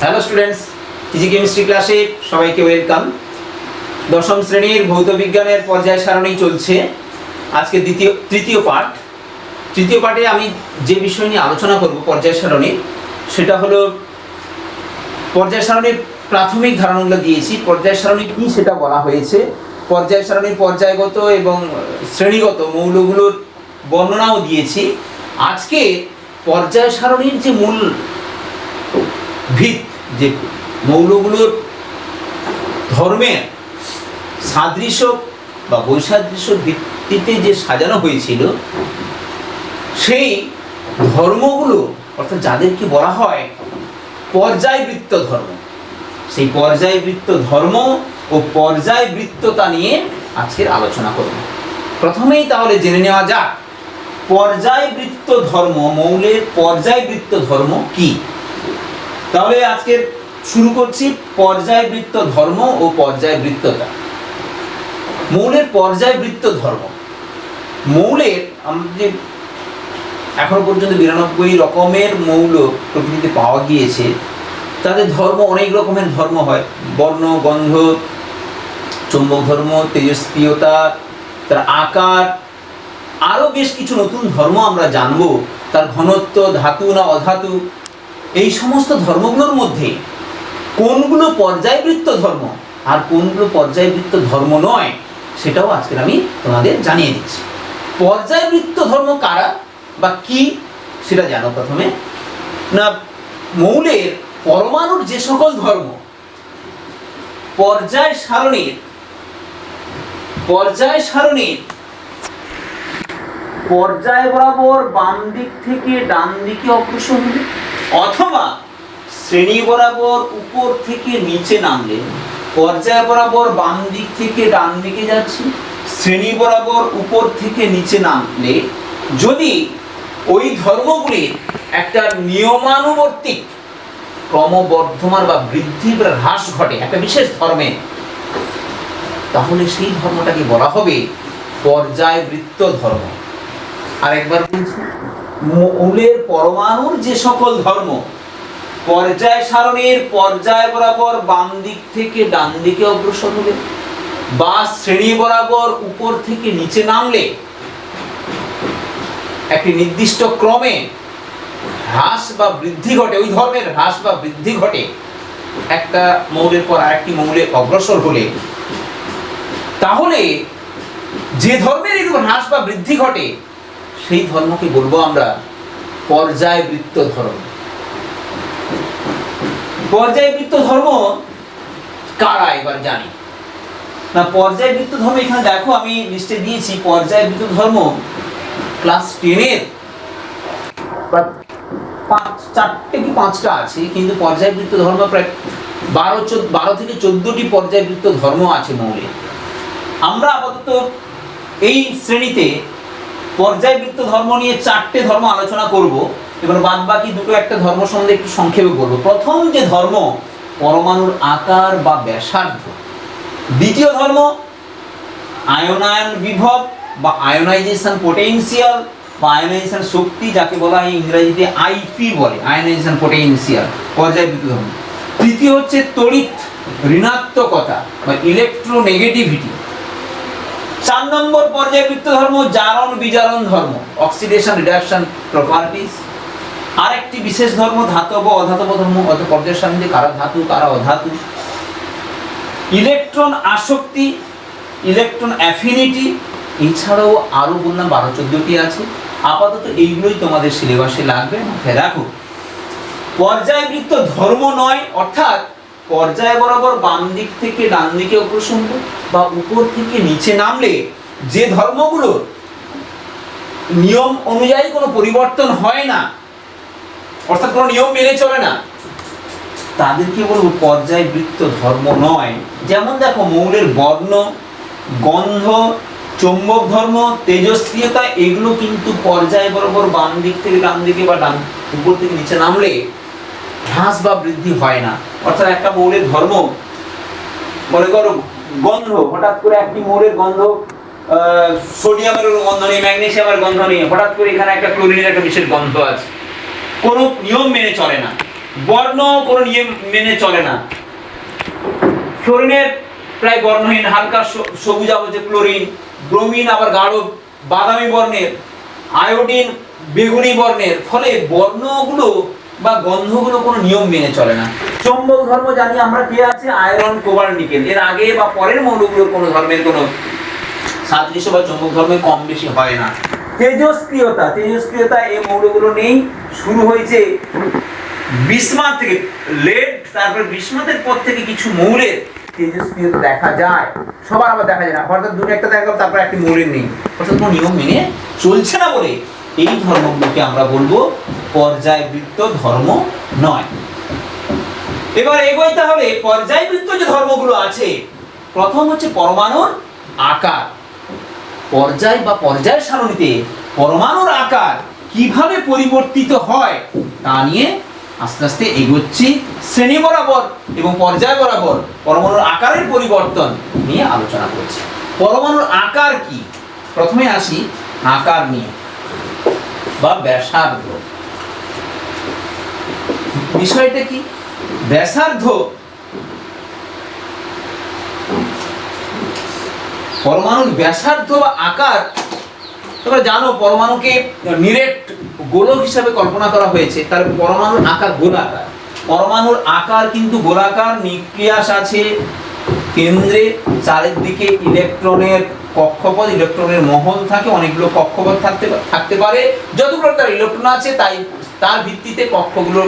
Hello students, physics chemistry ক্লাসে সবাইকে welcome. দশম শ্রেণীর ভৌত বিজ্ঞানের পর্যায় সারণী চলছে। আজকে তৃতীয় পার্টে আমি যে বিষয় নিয়ে আলোচনা করব পর্যায় সারণী, সেটা হলো পর্যায় সারণীর প্রাথমিক ধারণাগুলো দিয়েছি। পর্যায় সারণী কী সেটা বলা হয়েছে। পর্যায় সারণীর পর্যায়গত এবং শ্রেণীগত মৌলগুলোর বর্ণনাও দিয়েছি। আজকে পর্যায় সারণীর যে মূল ভিত, যে মৌলগুলোর ধর্মের সাদৃশ্য বা বৈসাদৃশ্য ভিত্তিতে যে সাজানো হয়েছিল, সেই ধর্মগুলো অর্থাৎ যাদেরকে বলা হয় পর্যায়বৃত্ত ধর্ম, সেই পর্যায়বৃত্ত ধর্ম ও পর্যায়বৃত্ততা নিয়ে আজকের আলোচনা করব। প্রথমেই তাহলে জেনে নেওয়া যাক পর্যায়বৃত্ত ধর্ম, মৌলের পর্যায়বৃত্ত ধর্ম কি। তাহলে আজকে শুরু করছি পর্যায়বৃত্ত ধর্ম ও পর্যায়বৃত্ততা। মৌলের পর্যায়বৃত্ত ধর্ম, মৌলের আমাদের এখনো পর্যন্ত 92 রকমের মৌল প্রকৃতিতে পাওয়া গিয়েছে। তাদের ধর্ম অনেক রকমের ধর্ম হয়, বর্ণ, গন্ধ, চৌম্বক ধর্ম, তেজস্ক্রিয়তা, তার আকার, আরও বেশ কিছু নতুন ধর্ম আমরা জানবো। তার ঘনত্ব, ধাতু না অধাতু, এই সমস্ত ধর্মগুলোর মধ্যে কোনগুলো পর্যায়বৃত্ত ধর্ম আর কোনগুলো পর্যায়বৃত্ত ধর্ম নয়, সেটাও আজকে আমি তোমাদের জানিয়ে দিচ্ছি। পর্যায়বৃত্ত ধর্ম কারা বা কি সেটা জানো। প্রথমে না, মৌলের পরমাণুর যে সকল ধর্ম পর্যায় সারণীর পর্যায় বরাবর বাম দিক থেকে ডান দিকে অগ্রসর হবে, অথবা শ্রেণী বরাবর উপর থেকে নিচে নামলে, পর্যায় বরাবর বাম দিক থেকে ডান দিকে যাচ্ছে, শ্রেণী বরাবর উপর থেকে নিচে নামলে যদি ওই ধর্মগুলির একটা নিয়মানুবর্তিক ক্রমবর্ধমান বা বৃদ্ধি বা হ্রাস ঘটে একটা বিশেষ ধর্মে, তাহলে সেই ধর্মটাকে বলা হবে পর্যায়বৃত্ত ধর্ম। আরেকবার বলছি, মৌলের পরমাণুর যে সকল ধর্ম পর্যায় সারণীর পর্যায় বরাবর বাম দিক থেকে ডান দিকে অগ্রসর হলে বা শ্রেণী বরাবর উপর থেকে নিচে নামলে একটি নির্দিষ্ট ক্রমে হ্রাস বা বৃদ্ধি ঘটে, ওই ধর্মের হ্রাস বা বৃদ্ধি ঘটে একটা মৌলের পর আরেকটি মৌলে অগ্রসর হলে, তাহলে যে ধর্মের এরকম হ্রাস বা বৃদ্ধি ঘটে সেই ধর্মকে বলবো আমরা পর্যায়বৃত্ত ধর্ম। পর্যায়বৃত্ত ধর্ম কারা এবার জানি না। পর্যায়বৃত্ত ধর্ম এখানে দেখো আমি লিস্টে দিয়েছি। পর্যায়বৃত্ত ধর্ম ক্লাস 10-এর 4টে কি 5টা আছে, কিন্তু পর্যায়বৃত্ত ধর্ম প্রায় 12 থেকে 14টি পর্যায়বৃত্ত ধর্ম আছে মৌলে। আমরা আপাতত এই শ্রেণীতে পর্যায়বৃত্ত ধর্ম নিয়ে 4টে ধর্ম আলোচনা করব। এবার বাদ বাকি দুটো একটা ধর্ম সম্বন্ধে একটু সংক্ষেপে বলবো। প্রথম যে ধর্ম পরমাণুর আকার বা ব্যাসার্ধ। দ্বিতীয় ধর্ম আয়নায়ন বিভব বা আয়োনাইজেশন পোটেনশিয়াল বা আয়োনাইজেশন শক্তি, যাকে বলা হয় ইংরেজিতে আইপি বলে, আয়োনাইজেশন পোটেনশিয়াল, পর্যায়বৃত্ত ধর্ম। তৃতীয় হচ্ছে তড়িৎ ঋণাত্মকতা বা ইলেকট্রোনেগেটিভিটি। 4 নম্বর পর্যায়বৃত্ত ধর্ম জারণ বিজারণ ধর্ম, অক্সিডেশন রিডাকশন প্রপার্টিজ। আরেকটি বিশেষ ধর্ম ধাতব অধাতব ধর্ম, অর্থাৎ পর্যায় সারণীতে কারা ধাতু কারা অধাতু। ইলেকট্রন আসক্তি, ইলেকট্রন অ্যাফিনিটি, এছাড়াও আরো বললাম 12-14টি আছে। আপাতত এইগুলোই তোমাদের সিলেবাসে লাগবে, মাথায় রাখো। পর্যায়বৃত্ত ধর্ম নয়, অর্থাৎ পর্যায় বরাবর বাম দিক থেকে ডান দিকে অগ্রসর বা উপর থেকে নিচে নামলে যে ধর্মগুলো নিয়ম অনুযায়ী কোনো পরিবর্তন হয় না, অর্থাৎ কোনো নিয়ম মেনে চলে না, তাদেরকে বলবো পর্যায়বৃত্ত ধর্ম নয়। যেমন দেখো, মৌলের বর্ণ, গন্ধ, চৌম্বক ধর্ম, তেজস্ক্রিয়তা, এগুলো কিন্তু পর্যায় বরাবর বাম দিক থেকে ডান দিকে বা ডান উপর থেকে নিচে নামলে হ্রাস বা বৃদ্ধি হয় না। অর্থাৎ একটা মৌলের ধর্ম, মনে করো গন্ধ, হঠাৎ করে একটি মৌলের গন্ধ, সোডিয়ামের গন্ধ নেই, ম্যাগনেসিয়ামের গন্ধ নেই, হঠাৎ করে এখানে একটা ক্লোরিনের একটা বিশেষ গন্ধ আছে, কোনো নিয়ম মেনে চলে না, বর্ণ কোনো নিয়ম মেনে চলে না। ফ্লোরিনের প্রায় বর্ণহীন, হালকা সবুজ আবজে ক্লোরিন, ব্রোমিন আবার গাঢ় বাদামি বর্ণের, আয়োডিন বেগুনি বর্ণের। ফলে বর্ণগুলো বা গন্ধগুলো কোনো নিয়ম মেনে চলে না। চৌম্বক ধর্ম জানি আমরা কি আছে, আয়রন কোবাল্ট নিকেল। এর আগে বা পরের মৌলগুলোর কোনো ধর্মের কোনো সাদৃশ্য বা চৌম্বক ধর্মে কম বেশি হয় না। তেজস্ক্রিয়তা এই মৌলগুলো নেই। শুরু হয়েছে বিসমাথ থেকে, লেড, তারপর বিসমাথের পর থেকে কিছু মৌলের তেজস্ক্রিয়তা দেখা যায়। সবার আবার দেখা যায় না, হঠাৎ দুটো একটা দেখা গেল, তারপর একটি মৌলের নেই। অর্থাৎ কোনো নিয়ম মেনে চলছে না বলে এই ধর্মগুলোকে আমরা বলবো পর্যায়বৃত্ত ধর্ম নয়। এবার এগোই তাহলে পর্যায়বৃত্ত যে ধর্মগুলো আছে। প্রথম হচ্ছে পরমাণুর আকার। পর্যায় বা পর্যায় সারণীতে পরমাণুর আকার কিভাবে পরিবর্তিত হয় তা নিয়ে আস্তে আস্তে এগোচ্ছি। শ্রেণী বরাবর এবং পর্যায় বরাবর পরমাণুর আকারের পরিবর্তন নিয়ে আলোচনা করছি। পরমাণুর আকার কি? প্রথমে আসি আকার নিয়ে বা ব্যাসার্ধ। বিষয়টা কি? ব্যাসার্ধ পরমাণুর ব্যাসার্ধ বা আকার। তোমরা জানো পরমাণুকে নিরেট গোলক হিসাবে কল্পনা করা হয়েছে, তার পরমাণুর আকার গোলাকার। পরমাণুর আকার কিন্তু গোলাকার। নিউক্লিয়াস আছে কেন্দ্রে, চারিদিকে ইলেকট্রনের কক্ষপথ, ইলেকট্রনের মহল থাকে, অনেকগুলো কক্ষপথ থাকতে পারে। যতগুলো তার ইলেকট্রন আছে তাই তার ভিত্তিতে কক্ষগুলো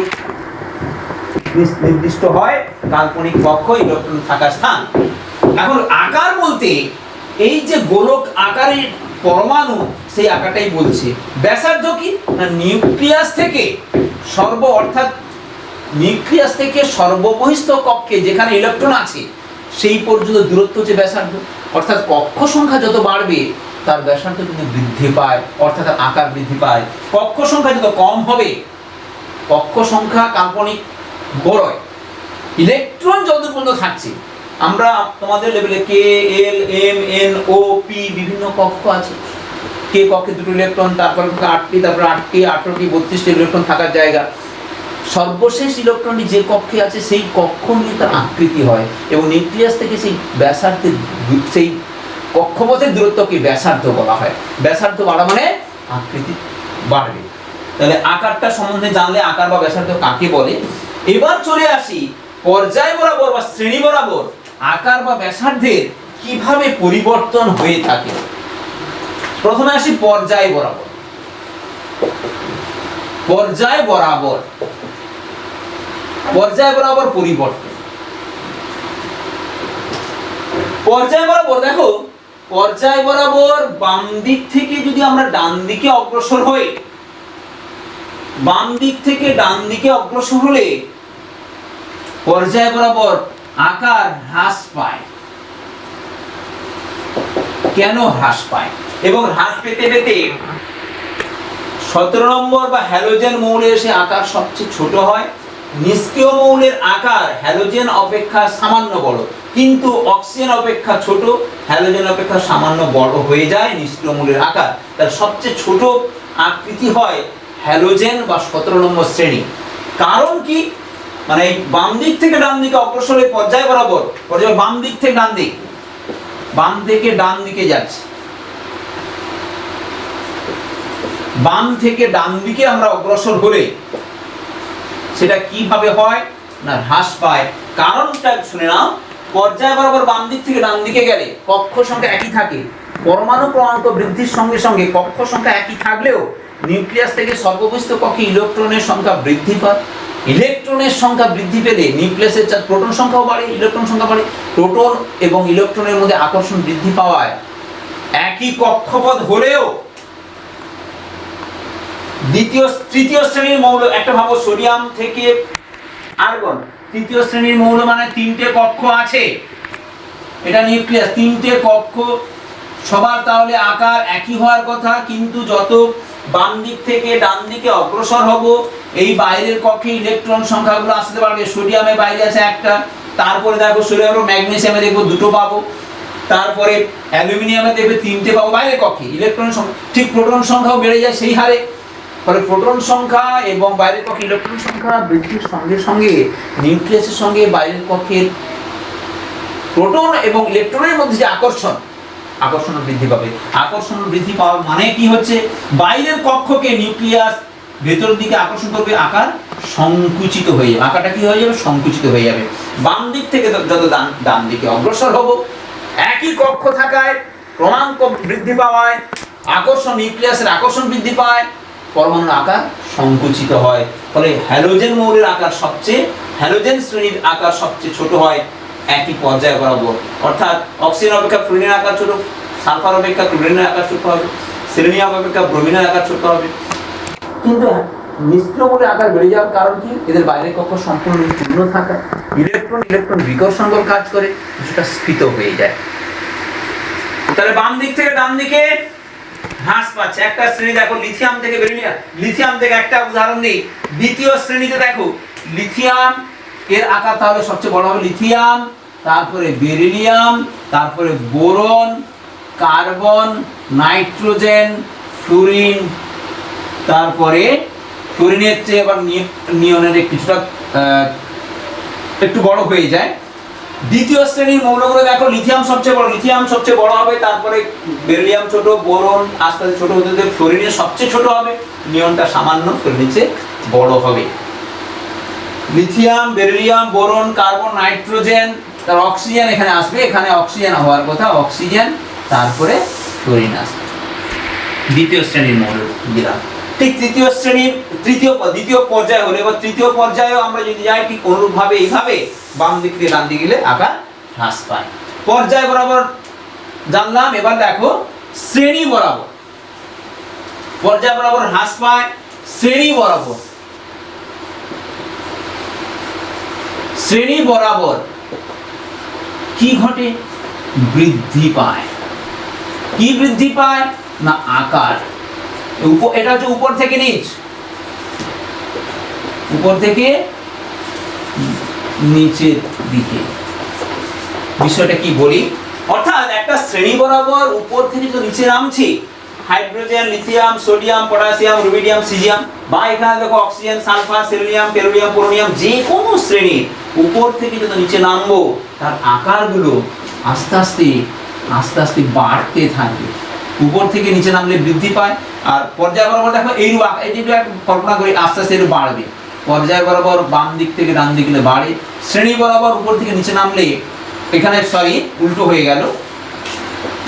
নির্দিষ্ট হয়। কাল্পনিক কক্ষ, ইলেকট্রন থাকার স্থান। এখন আকার বলতে এই যে গোলক আকারের পরমাণু, সেই আকারটাই বলছে। ব্যাসার্ধ কি না, নিউক্লিয়াস থেকে অর্থাৎ নিউক্লিয়াস থেকে সর্ববহিস্থ কক্ষে যেখানে ইলেকট্রন আছে সেই পর্যন্ত দূরত্ব হচ্ছে ব্যাসার্ধ। অর্থাৎ কক্ষ সংখ্যা যত বাড়বে তার ব্যাসার্ধ কিন্তু বৃদ্ধি পায়, অর্থাৎ আকার বৃদ্ধি পায়। কক্ষ সংখ্যা যত কম হবে, কক্ষ সংখ্যা কাল্পনিক বড়, ইলেকট্রন যত পর্যন্ত থাকছে, আমরা তোমাদের লেভেলে কে, এল, এম, এন, ও, পি বিভিন্ন কক্ষ আছে। কে কক্ষে দুটো ইলেকট্রন, তারপর 8টি, তারপর 8টি, 18টি, 32টি ইলেকট্রন থাকার জায়গা। সর্বশেষ ইলেকট্রনটি যে কক্ষে আছে সেই কক্ষ নিয়ে তার আকৃতি হয়, এবং নিউক্লিয়াস থেকে সেই ব্যাসার্ধের, সেই কক্ষপথের দূরত্বকে ব্যাসার্ধ বলা হয়। ব্যাসার্ধ বাড়া মানে আকৃতি বাড়বে। তাহলে আকারটা সম্বন্ধে জানলে আকার বা ব্যাসার্ধ কাকে বলে। এবার চলে আসি পর্যায় বরাবর বা শ্রেণী বরাবর আকার বা ব্যাসার্ধের কিভাবে পরিবর্তন হয়ে থাকে। প্রথমে আসি পর্যায় বরাবর। পর্যায় বরাবর পরিবর্তন। পর্যায় বরাবর দেখো, পর্যায় বরাবর বাম দিক থেকে যদি আমরা ডান দিকে অগ্রসর হই, বাম দিক থেকে ডান দিকে অগ্রসর হলে পর্যায় বরাবর আকার হ্রাস পায়। কেন হ্রাস পায়? এবং হ্রাস পেতে পেতে 17 নম্বর বা হ্যালোজেন মৌলে এসে আকার সবচেয়ে ছোট হয়। নিষ্ক্রিয় মৌলের আকার হ্যালোজেন অপেক্ষা সামান্য বড়, কিন্তু অক্সিজেন অপেক্ষা ছোট, হ্যালোজেন অপেক্ষা সামান্য বড় হয়ে যায় নিষ্ক্রিয় মৌলের আকার। তার সবচেয়ে ছোট আকৃতি হয় হ্যালোজেন বা 17 নম্বর শ্রেণী। কারণ কি? মানে বাম দিক থেকে ডান দিকে অগ্রসর হয়ে পর্যায় বরাবর, পর্যায় বাম দিক থেকে ডান দিক, বাম থেকে ডান দিকে যাচ্ছে, বাম থেকে ডান দিকে আমরা অগ্রসর হলে সেটা কিভাবে হয় না হ্রাস পায়। কারণটা শুনে নাও। পর্যায় বরাবর বাম দিক থেকে ডান দিকে গেলে কক্ষ সংখ্যা একই থাকে। পরমাণু ক্রমাঙ্ক বৃদ্ধির সঙ্গে সঙ্গে কক্ষ সংখ্যা একই থাকলেও নিউক্লিয়াস থেকে সর্ববহিস্থ কক্ষে ইলেকট্রনের সংখ্যা বৃদ্ধি পায়। ইলেকট্রনের সংখ্যা বৃদ্ধি পেলে নিউক্লিয়াসের প্রোটন সংখ্যাও বাড়ে, ইলেকট্রন সংখ্যা বাড়ে। প্রোটন এবং ইলেকট্রনের মধ্যে আকর্ষণ বৃদ্ধি পাওয়ায় একই কক্ষপথ হলেও তৃতীয় শ্রেণীর মৌল, একটা ভাবো সোডিয়াম থেকে আর্গন, তৃতীয় শ্রেণীর মৌল মানে 3টে কক্ষ আছে, এটা নিউক্লিয়াস, 3টে কক্ষ, সবার তাহলে আকার একই হওয়ার কথা। কিন্তু যত বাম দিক থেকে ডান দিকে অগ্রসর হব, এই বাইরের কক্ষে ইলেকট্রন সংখ্যাগুলো আসতে পারবে। সোডিয়ামে বাইরে আছে একটা, তারপরে দেখো সোডিয়াম, ম্যাগনেসিয়ামে দেখবো 2টো পাবো, তারপরে অ্যালুমিনিয়ামে দেখবে 3টে পাবো বাইরের কক্ষে ইলেকট্রন সংখ্যা। ঠিক প্রোটন সংখ্যাও বেড়ে যায় সেই হারে। ফলে প্রোটন সংখ্যা এবং বাইরের কক্ষে ইলেকট্রন সংখ্যা বৃদ্ধির সঙ্গে সঙ্গে নিউক্লিয়াসের সঙ্গে বাইরের কক্ষের প্রোটন এবং ইলেকট্রনের মধ্যে যে আকর্ষণ বৃদ্ধি পাবে। আকর্ষণ বৃদ্ধি পাওয়ার মানে কি হচ্ছে, বাইরের কক্ষকে নিউক্লিয়াস ভেতরের দিকে আকর্ষণ করবে, আকার সংকুচিত হয়ে যাবে। আকারটা কি হয়ে যাবে? সংকুচিত হয়ে যাবে। বাম দিক থেকে যত ডান দিকে অগ্রসর হব, একই কক্ষ থাকায় ক্রমাঙ্ক বৃদ্ধি পাওয়ায় নিউক্লিয়াসের আকর্ষণ বৃদ্ধি পায়, পরমাণুর আকার সংকুচিত হয়। ফলে হ্যালোজেন মৌলের আকার হ্যালোজেন শ্রেণীর আকার সবচেয়ে ছোট হয় একই পর্যায় বরাবর। অর্থাৎ অক্সিজেন অপেক্ষা ফ্লুরিনের আকার ছোট, সালফার অপেক্ষা ক্লোরিনের আকার ছোট হবে, সেলেনিয়াম অপেক্ষা ব্রোমিনের আকার ছোট হবে। কিন্তু নিষ্ক্রিয় মৌলের আকার বেড়ে যাওয়ার কারণ কি? এদের বাইরের কক্ষ সম্পূর্ণ পূর্ণ থাকা, ইলেকট্রন বিকর্ষণ বল কাজ করে, সেটা স্ফীত হয়ে যায়। তাহলে বাম দিক থেকে ডান দিকে হ্রাস পাচ্ছে। একটা শ্রেণী দেখো লিথিয়াম থেকে বেরিলিয়াম, লিথিয়াম থেকে একটা উদাহরণ দিই। দ্বিতীয় শ্রেণীতে দেখো লিথিয়াম এর আকার তাহলে সবচেয়ে বড় হবে লিথিয়াম, তারপরে বেরিলিয়াম, তারপরে বোরন, কার্বন, নাইট্রোজেন, ফ্লুরিন, তারপরে ফ্লুরিনের চেয়ে আবার নিয়নের কিছুটা একটু বড় হয়ে যায়। দ্বিতীয় শ্রেণীর মৌলগুলো দেখো লিথিয়াম সবচেয়ে বড় হবে, তারপরে বেরিলিয়াম ছোট, বোরন আস্তে আস্তে ছোট হতে হতে ফ্লোরিনের সবচেয়ে ছোট হবে, নিয়নটা সামান্য ফ্লোরিনের চেয়ে বড় হবে। Lithium, beryllium, boron, carbon, nitrogen, তার অক্সিজেন এখানে আসবে, এখানে অক্সিজেন হওয়ার কথা, অক্সিজেন, তারপরে ফ্লোরিন আসবে। দ্বিতীয় শ্রেণীর মৌল দিলাম। ঠিক দ্বিতীয় পর্যায়ে হলে, এবার তৃতীয় পর্যায়েও আমরা যদি যাই ঠিক অনুরূপভাবে এইভাবে বাম দিক থেকে ডান দিকে গেলে আকার হ্রাস পায়। পর্যায় বরাবর জানলাম, এবার দেখো শ্রেণী বরাবর। পর্যায় বরাবর হ্রাস পায়, শ্রেণী বরাবর কি ঘটে? বৃদ্ধি পায়। কি বৃদ্ধি পায় না আকার। এটা হচ্ছে উপর থেকে নিচ, উপর থেকে নিচের দিকে। বিষয়টা কি বলি, অর্থাৎ একটা শ্রেণী বরাবর উপর থেকে তো নিচে নামছি, hydrogen, lithium, sodium, potassium, rubidium, caesium, বা এখানে দেখো অক্সিজেন, সালফার, সেলেনিয়াম, পেরোলিয়াম, পোলোনিয়াম, যে কোনো শ্রেণীর উপর থেকে যত নিচে নামবো তার আকারগুলো আস্তে আস্তে বাড়তে থাকে। উপর থেকে নিচে নামলে বৃদ্ধি পায়, আর পর্যায় বরাবর দেখো এইটা কল্পনা করি আস্তে আস্তে একটু বাড়বে। পর্যায় বরাবর বাম দিক থেকে ডান দিকে বাড়ে, শ্রেণী বরাবর উপর থেকে নিচে নামলে এখানে উল্টো হয়ে গেল।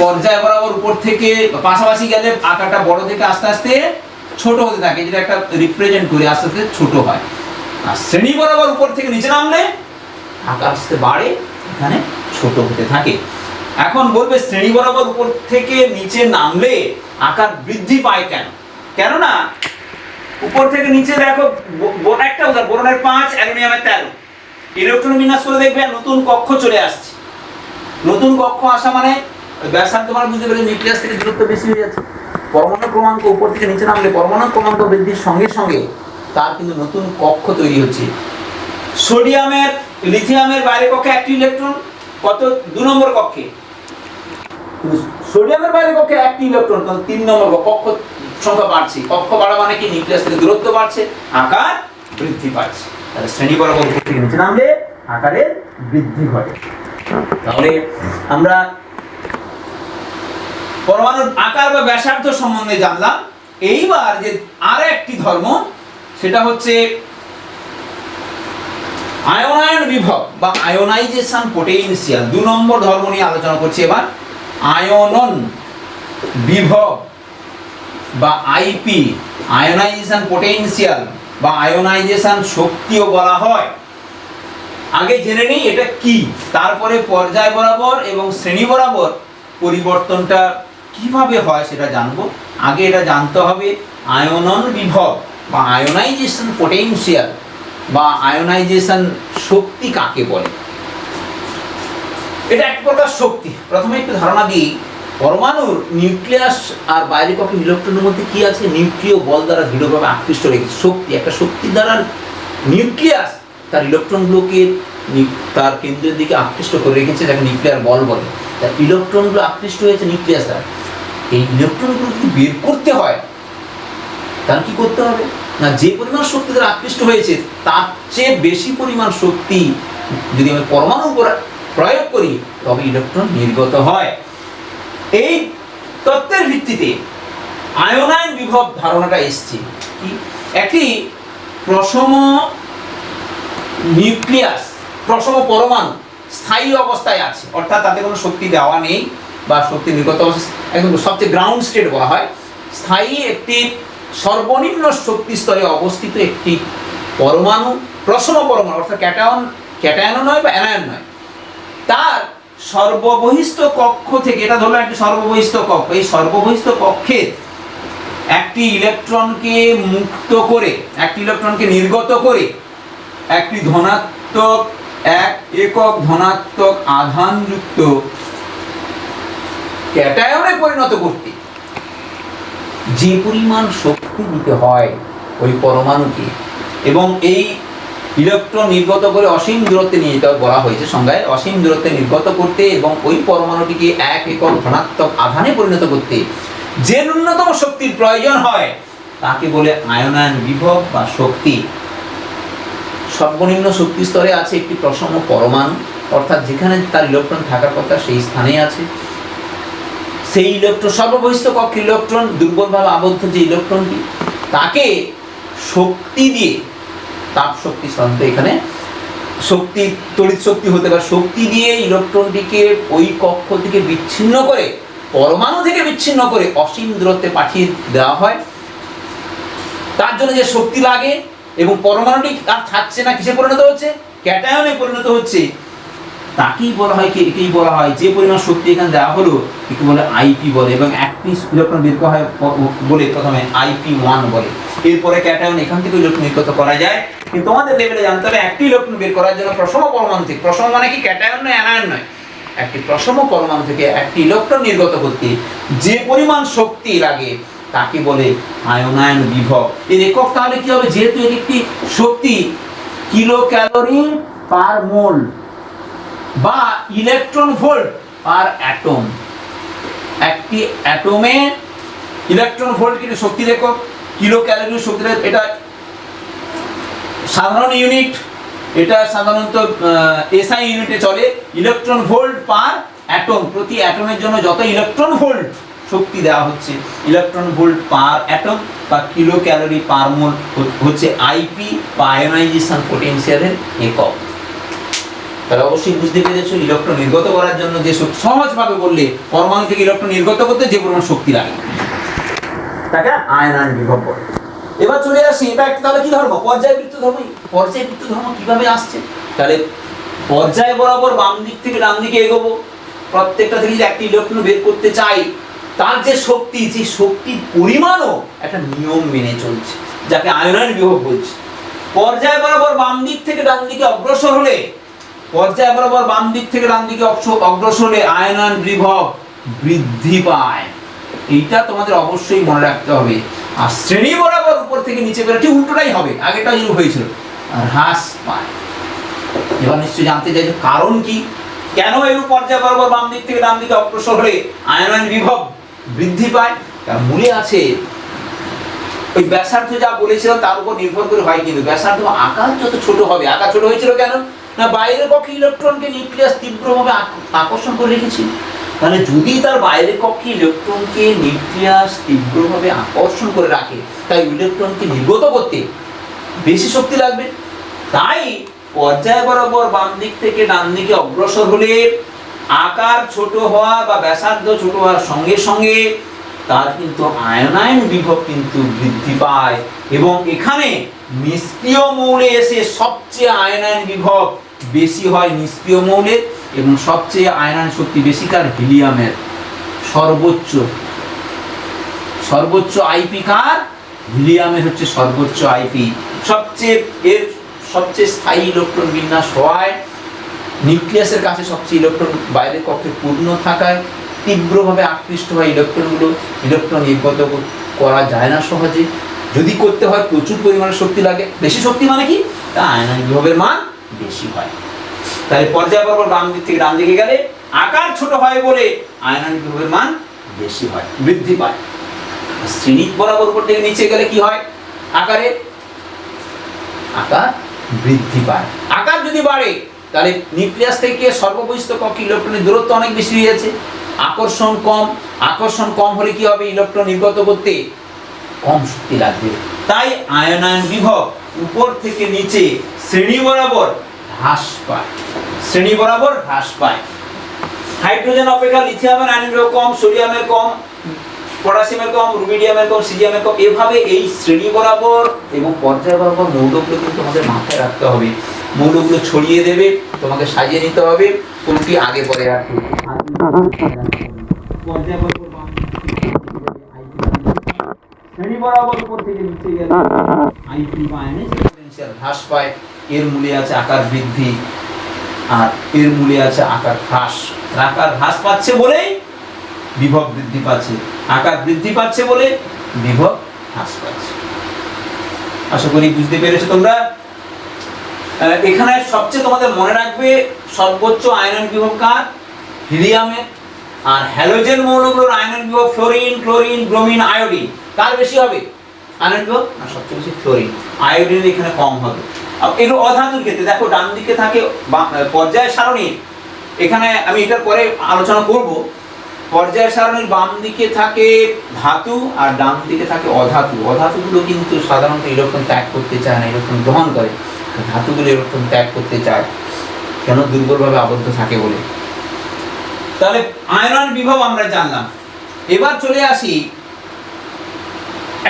পর্যায় বরাবর উপর থেকে পাশাপাশি গেলে আকারটা বড় থেকে আস্তে আস্তে ছোট হতে থাকে, যেটা একটা রিপ্রেজেন্ট করে আস্তে আস্তে ছোট হয়। আর শ্রেণী বরাবর উপর থেকে নিচে নামলে আকার আস্তে বাড়ে, এখানে ছোট হতে থাকে। এখন বলবে শ্রেণী বরাবর উপর থেকে নিচে নামলে আকার বৃদ্ধি পায় কেন? কেননা উপর থেকে নিচে দেখো একটা উদাহরণ, বোরনের 5, অ্যালুমিনিয়ামের 13, ইলেকট্রন বিন্যাস করে দেখবে নতুন কক্ষ চলে আসছে। নতুন কক্ষ আসা মানে ব্যাসার্ধ মানে বুঝতে পেরে নিউক্লিয়াস থেকে দূরত্ব বেশি হয়ে যাচ্ছে। পরমাণু ক্রমাঙ্ক উপর থেকে নিচে নামলে পরমাণু ক্রমাঙ্ক বৃদ্ধির সঙ্গে সঙ্গে তার কিন্তু নতুন কক্ষ তৈরি হচ্ছে। লিথিয়ামের বাইরের কক্ষে একটি ইলেকট্রন, কত 2 নম্বর কক্ষে। সোডিয়ামের বাইরের কক্ষে একটি ইলেকট্রন, 3 নম্বর কক্ষ সংখ্যা বাড়ছে। কক্ষ বাড়া মানে কি? নিউক্লিয়াস থেকে দূরত্ব বাড়ছে, আকার বৃদ্ধি পাচ্ছে। তাহলে শ্রেণী বরাবর উপর থেকে নিচে নামলে আকারের বৃদ্ধি ঘটে। তাহলে আমরা পরমাণুর আকার বা ব্যাসার্ধ সম্বন্ধে জানলাম। এইবার যে আর একটি ধর্ম, সেটা হচ্ছে আয়নায়ন বিভব বা আয়োনাইজেশন পোটেনশিয়াল। 2 নম্বর ধর্ম নিয়ে আলোচনা করছি এবার। আয়নন বিভব বা আইপি, আয়োনাইজেশন পোটেনশিয়াল বা আয়োনাইজেশন শক্তিও বলা হয়। আগে জেনে নিই এটা কি, তারপরে পর্যায় বরাবর এবং শ্রেণী বরাবর পরিবর্তনটা কিভাবে হয় সেটা জানবো। আগে এটা জানতে হবে আয়নন বিভব বা আয়োনাইজেশন পোটেনশিয়াল বা আয়োনাইজেশন শক্তি কাকে বলে। এটা এক প্রকার শক্তি। প্রথমে একটু ধারণা দিই, পরমাণুর নিউক্লিয়াস আর বাইরের কক্ষে ইলেকট্রনের মধ্যে কি আছে? নিউক্লিয় বল দ্বারা দৃঢ়ভাবে আকৃষ্ট রেখেছে শক্তি। একটা শক্তির দ্বারা নিউক্লিয়াস তার ইলেকট্রনগুলোকে তার কেন্দ্রের দিকে আকৃষ্ট করে রেখেছে, যাকে নিউক্লিয়ার বল বলে। তার ইলেকট্রনগুলো আকৃষ্ট হয়েছে নিউক্লিয়াস দ্বারা। এই ইলেকট্রনগুলো যদি বের করতে হয় তাহলে কি করতে হবে না, যে পরিমাণ শক্তি দ্বারা আকৃষ্ট হয়েছে তার চেয়ে বেশি পরিমাণ শক্তি যদি আমি পরমাণু প্রয়োগ করি তবে ইলেকট্রন নির্গত হয়। এই তত্ত্বের ভিত্তিতে আয়নায়ন বিভব ধারণাটা এসছে। কি, একটি প্রসম নিউক্লিয়াস, প্রসম পরমাণু স্থায়ী অবস্থায় আছে, অর্থাৎ তাতে কোনো শক্তি দেওয়া নেই বা শক্তি নির্গত অবস্থা, একদম সবচেয়ে গ্রাউন্ড স্টেট বলা হয়। স্থায়ী একটি সর্বনিম্ন শক্তি স্তরে অবস্থিত একটি পরমাণু, প্রসম পরমাণু, অর্থাৎ ক্যাটায়ন নয় বা অ্যানায়ন নয়, তার সর্ববহিস্থ কক্ষ থেকে, এটা ধরলাম একটি সর্ববহিস্থ কক্ষ, এই সর্ববহিস্থ কক্ষের একটি ইলেকট্রনকে মুক্ত করে, একটি ইলেকট্রনকে নির্গত করে একটি ধনাত্মক, এক একক ধনাত্মক আধানযুক্ত ক্যাটায়নে পরিণত করতে যে পরিমাণ শক্তি দিতে হয় ওই পরমাণুকে, এবং এই ইলেকট্রন নির্গত করে অসীম দূরত্বে নিয়ে যেতে বলা হয়েছে সংজ্ঞায়, অসীম দূরত্বে নির্গত করতে এবং ওই পরমাণুটিকে এক একক ধনাত্মক আধানে পরিণত করতে যে ন্যূনতম শক্তির প্রয়োজন হয় তাকে বলে আয়নায়ন বিভব বা শক্তি। সর্বনিম্ন শক্তি স্তরে আছে একটি প্রসম পরমাণু, অর্থাৎ যেখানে তার ইলেকট্রন থাকার কথা সেই স্থানেই আছে। সেই ইলেকট্রন, সর্ববহিস্থ কক্ষে ইলেকট্রন, দুর্বলভাবে আবদ্ধ যে ইলেকট্রনটি, তাকে শক্তি দিয়ে, তাপ শক্তি সাধারণত এখানে শক্তি, তড়িৎ শক্তি হতে পারে, শক্তি দিয়ে ইলেকট্রনটিকে ওই কক্ষ থেকে বিচ্ছিন্ন করে, পরমাণু থেকে বিচ্ছিন্ন করে অসীম দূরত্বে পাঠিয়ে দেওয়া হয়। তার জন্য যে শক্তি লাগে এবং পরমাণুটি আর থাকছে না, কিসে পরিণত হচ্ছে, ক্যাটায়নে পরিণত হচ্ছে, তাকেই বলা হয়, একেই বলা হয়, যে পরিমাণ শক্তি এখানে দেওয়া হলো একে বলে আইপি বলে, এবং একটি ইলেকট্রন বের করা হয় বলে প্রথমে IP1 বলে। এরপরে ক্যাটায়ন এখান থেকে ইলেকট্রন নির্গত করা যায়। কিন্তু তোমাদের লেভেলে জানতে হবে একটি ইলেকট্রন বের করার জন্য প্রসম পরমাণু থেকে, প্রসম মানে কি ক্যাটায়ন নয়, অ্যানায়ন নয়, একটি প্রসম পরমাণু থেকে একটি ইলেকট্রন নির্গত করতে যে পরিমাণ শক্তি লাগে তাকে বলে আয়নায়ন বিভব। এর একক তাহলে কি হবে, যেহেতু এর একটি শক্তি কিলো ক্যালোরি পার মোল বা ইলেকট্রন ভোল্ট পার অ্যাটম, একটি অ্যাটমে ইলেকট্রন ভোল্ট কিন্তু শক্তির একক, কিলো ক্যালোরি শক্তির, এটা সাধারণ ইউনিট, এটা সাধারণত SI ইউনিটে চলে। ইলেকট্রন ভোল্ট পার অ্যাটম, প্রতি অ্যাটমের জন্য যত ইলেকট্রন ভোল্ট শক্তি দেওয়া হচ্ছে, ইলেকট্রন ভোল্ট পার অ্যাটম বা কিলো ক্যালোরি পার মোল হচ্ছে IP বা আয়নাইজেশন পটেনশিয়ালের একক। তাহলে অবশ্যই বুঝতে পেরেছো ইলেকট্রন নির্গত করার জন্য যে সহজভাবে বললে পরমাণু থেকে ইলেকট্রন নির্গত করতে যে পরিমাণ শক্তি লাগে তাকে আয়নায়ন বিভব বলে। এবার চলে আসি, এটা একটা তাহলে কি ধর্ম, পর্যায়বৃত্ত ধর্ম। পর্যায়বৃত্ত ধর্ম কিভাবে আসছে, তাহলে পর্যায় বরাবর বাম দিক থেকে ডান দিকে এগোবো, প্রত্যেকটা থেকে যে একটি ইলেকট্রন বের করতে চাই তার যে শক্তি, সেই শক্তির পরিমাণও একটা নিয়ম মেনে চলছে, যাকে আয়নায়ন বিভব বলছে। পর্যায় বরাবর বাম দিক থেকে ডান দিকে অগ্রসর হলে, পর্যায় বরাবর বাম দিক থেকে ডান দিকে অগ্রসর হলে আয়নায়ন বিভব বৃদ্ধি পায়। এইটা তোমাদের অবশ্যই মনে রাখতে হবে। আর শ্রেণী বরাবর উপর থেকে নিচে বেরোলে ঠিক উল্টোটাই হবে, আগেটা যেরকম হয়েছিল, হ্রাস পায়। এবার নিশ্চয়ই জানতে চাইছো কারণ কি, কেন এরূপ পর্যায় বরাবর বাম দিক থেকে ডান দিকে অগ্রসর হলে আয়নায়ন বিভব বৃদ্ধি পায়? তার মূলে আছে ওই ব্যাসার্ধ যা বলেছিলাম তার উপর নির্ভর করে হয়। কিন্তু ব্যাসার্ধ আকার যত ছোট হবে, আকার ছোট হয়েছিল কেন না, বাইরের কক্ষে ইলেকট্রনকে নিউক্লিয়াস তীব্রভাবে আকর্ষণ করে রেখেছিল। তাহলে যদি তার বাইরের কক্ষে ইলেকট্রনকে নিউক্লিয়াস তীব্রভাবে আকর্ষণ করে রাখে, তাই ইলেকট্রনকে নির্গত করতে বেশি শক্তি লাগবে। তাই পর্যায় বরাবর বাম দিক থেকে ডান দিকে অগ্রসর হলে আকার ছোট হওয়া বা ব্যাসার্ধ ছোট হওয়ার সঙ্গে সঙ্গে তার কিন্তু আয়নায়ন বিভব কিন্তু বৃদ্ধি পায়। এবং এখানে নিষ্ক্রিয় মৌলে এসে সবচেয়ে আয়নায়ন বিভব বেশি হয় নিষ্ক্রিয় মৌলের, এবং সবচেয়ে আয়নায়ন শক্তি বেশি কার, হিলিয়ামের। সর্বোচ্চ আইপি কার, হিলিয়ামের হচ্ছে সর্বোচ্চ আইপি। সবচেয়ে স্থায়ী ইলেকট্রন বিন্যাস হওয়ায়, নিউক্লিয়াসের কাছে সবচেয়ে ইলেকট্রন বাইরের কক্ষে পূর্ণ থাকায় তীব্রভাবে আকৃষ্ট হয় ইলেকট্রনগুলো। ইলেকট্রন নির্গত করা যায় না সহজে, যদি করতে হয় প্রচুর পরিমাণে শক্তি লাগে। বেশি শক্তি মানে কি, তা আয়নায়ন বিভবের মান বেশি হয়। তাহলে পর্যায় বরাবর বাম দিক থেকে ডান দিকে গেলে আকার ছোট হয় বলে আয়নায়ন বিভবের মান বেশি হয়, বৃদ্ধি পায়। শ্রেণী বরাবর উপর থেকে নিচে গেলে কি হয়, আকার বৃদ্ধি পায়। আকার যদি বাড়ে তাহলে নিউক্লিয়াস থেকে সর্ববহিস্থ কক্ষে ইলেকট্রনের দূরত্ব অনেক বেশি হয়ে যাচ্ছে, আকর্ষণ কম হলে কি হবে, ইলেকট্রন নির্গত করতে কম শক্তি লাগবে। তাই আয়নায়ন বিভব উপর থেকে নিচে শ্রেণী বরাবর হ্রাস পায়। হাইড্রোজেন অপেক্ষা লিথিয়ামের আয়নন বিভব কম, সোডিয়ামের কম, পটাশিয়ামের কম, রুবিডিয়ামের কম, সিজিয়ামের কম। এভাবে এই শ্রেণী বরাবর এবং পর্যায় বরাবর মৌলগুলো কিন্তু তোমাদের মাথায় রাখতে হবে। মৌলগুলো ছড়িয়ে দেবে, তোমাকে সাজিয়ে নিতে হবে, কোনটি আগে পরে রাখবে। পর্যায় বরাবর শ্রেণী বরাবর উপর থেকে নিচে গেলে আইপি বা আয়নিক পটেনশিয়াল হ্রাস পায়। এর মূলে আছে আকার বৃদ্ধি আর এর মূলে আছে আকার হ্রাস। আকার হ্রাস পাচ্ছে বলেই বিভব বৃদ্ধি পাচ্ছে, আকার বৃদ্ধি পাচ্ছে বলে বিভব হ্রাস পাচ্ছে। আশা করি বুঝতে পেরেছো তোমরা। এখানে সবচেয়ে তোমাদের মনে রাখবে সর্বোচ্চ আয়নন বিভব কার, হিলিয়ামের। আর হ্যালোজেন মৌলগুলোর আয়নন বিভব ফ্লোরিন, ক্লোরিন, ব্রোমিন, আয়োডিন কার বেশি হবে আয়নন বিভব, আর সবচেয়ে বেশি ফ্লোরিন। আয়োডিন এখানে কম হবে। এগুলো অধাতুর ক্ষেত্রে দেখো ডান দিকে থাকে পর্যায় সারণী, এখানে আমি এটার পরে আলোচনা করব। পর্যায় সারণীর বাম দিকে থাকে ধাতু আর ডান দিকে থাকে অধাতু। অধাতুগুলো কিন্তু সাধারণত ইলেকট্রন ত্যাগ করতে চায় না, ইলেকট্রন গ্রহণ করে। ধাতুগুলো ইলেকট্রন ত্যাগ করতে চায়, কেন, দুর্বলভাবে আবদ্ধ থাকে বলে। তাহলে আয়নন বিভব আমরা জানলাম। এবার চলে আসি,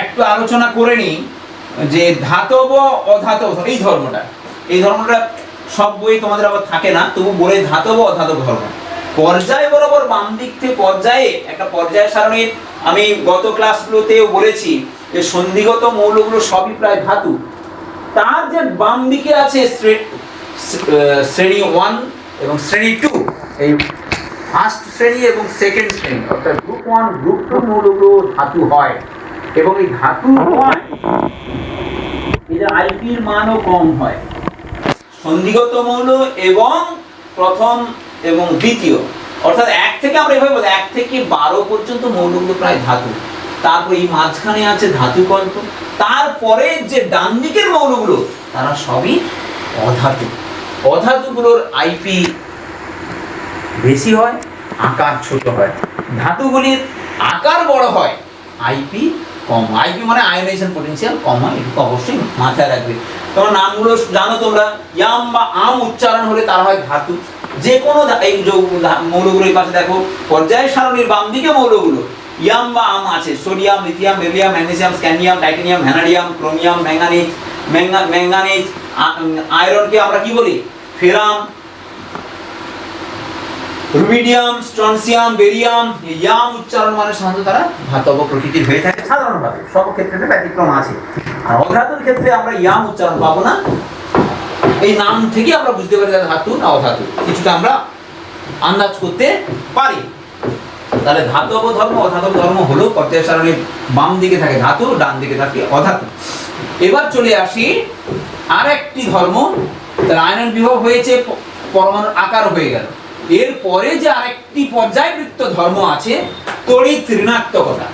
একটু আলোচনা করে নিই যে ধাতব অধাতব এই ধর্মটা সব বই তোমাদের আবার থাকে না, তবু বলে ধাতব অধাতব ধর্ম। পর্যায় বরাবর বাম দিক থেকে পর্যায়ে একটা পর্যায় সারণীর আমি গত ক্লাসগুলোতেও বলেছি যে সন্ধিগত মৌলগুলো সবই প্রায় ধাতু। তার যে বাম দিকে আছে শ্রেণী 1 এবং শ্রেণী 2, এই ফার্স্ট শ্রেণী এবং সেকেন্ড শ্রেণী অর্থাৎ গ্রুপ 1 গ্রুপ 2 মৌলগুলো ধাতু হয় এবং এই ধাতু হয় এদের আইপির মানও কম হয়। সন্ধিগত মৌল এবং প্রথম এবং দ্বিতীয় অর্থাৎ 1 থেকে আমরা এভাবে বলি 1 থেকে 12 পর্যন্ত মৌলগুলো প্রায় ধাতু। তারপর এই মাঝখানে আছে ধাতু কল্প। তারপরে যে ডান দিকের মৌলগুলো তারা সবই অধাতু। অধাতুগুলোর আইপি বেশি হয়, আকার ছোট হয়। ধাতুগুলির আকার বড় হয়, আইপি কম। আইপি মানে আয়োনাইজেশন পটেনশিয়াল কম হয়, এটুকু অবশ্যই মাথায় রাখবে। তোমার নামগুলো জানো তোমরা, ইয়াম বা আম উচ্চারণ হলে তারা হয় ধাতু। যে কোনো এই মৌলগুলোর পাশে দেখো পর্যায় সারণীর বাম দিকে মৌলগুলো ইয়াম বা আম আছে, sodium, lithium, beryllium, magnesium, scandium, titanium, vanadium, chromium, manganese, আয়রনকে আমরা কি বলি, ফেরাম, রুবিডিয়াম, স্ট্রনসিয়াম, বেরিয়াম। ইয়াম উচ্চারণ মানে সাধারণত তারা ধাতব প্রকৃতির হয়ে থাকে সাধারণভাবে, সব ক্ষেত্রে ব্যতিক্রম আছে। আর অধাতুর ক্ষেত্রে আমরা ইয়াম উচ্চারণ পাবো না। এই নাম থেকে আমরা বুঝতে পারি ধাতু না অধাতু, কিছুটা আমরা আন্দাজ করতে পারি। তাহলে ধাতব ধর্ম অধাতব ধর্ম হলো পর্যায় সারণীর বাম দিকে থাকে ধাতু, ডান দিকে থাকে অধাতু। এবার চলে আসি আরেকটি ধর্ম। তার আয়নন বিভব হয়েছে, পরমাণুর আকার হয়ে গেল। এরপরে যে আরেকটি পর্যায়বৃত্ত ধর্ম আছে তড়িৎ ঋণাত্মকতা।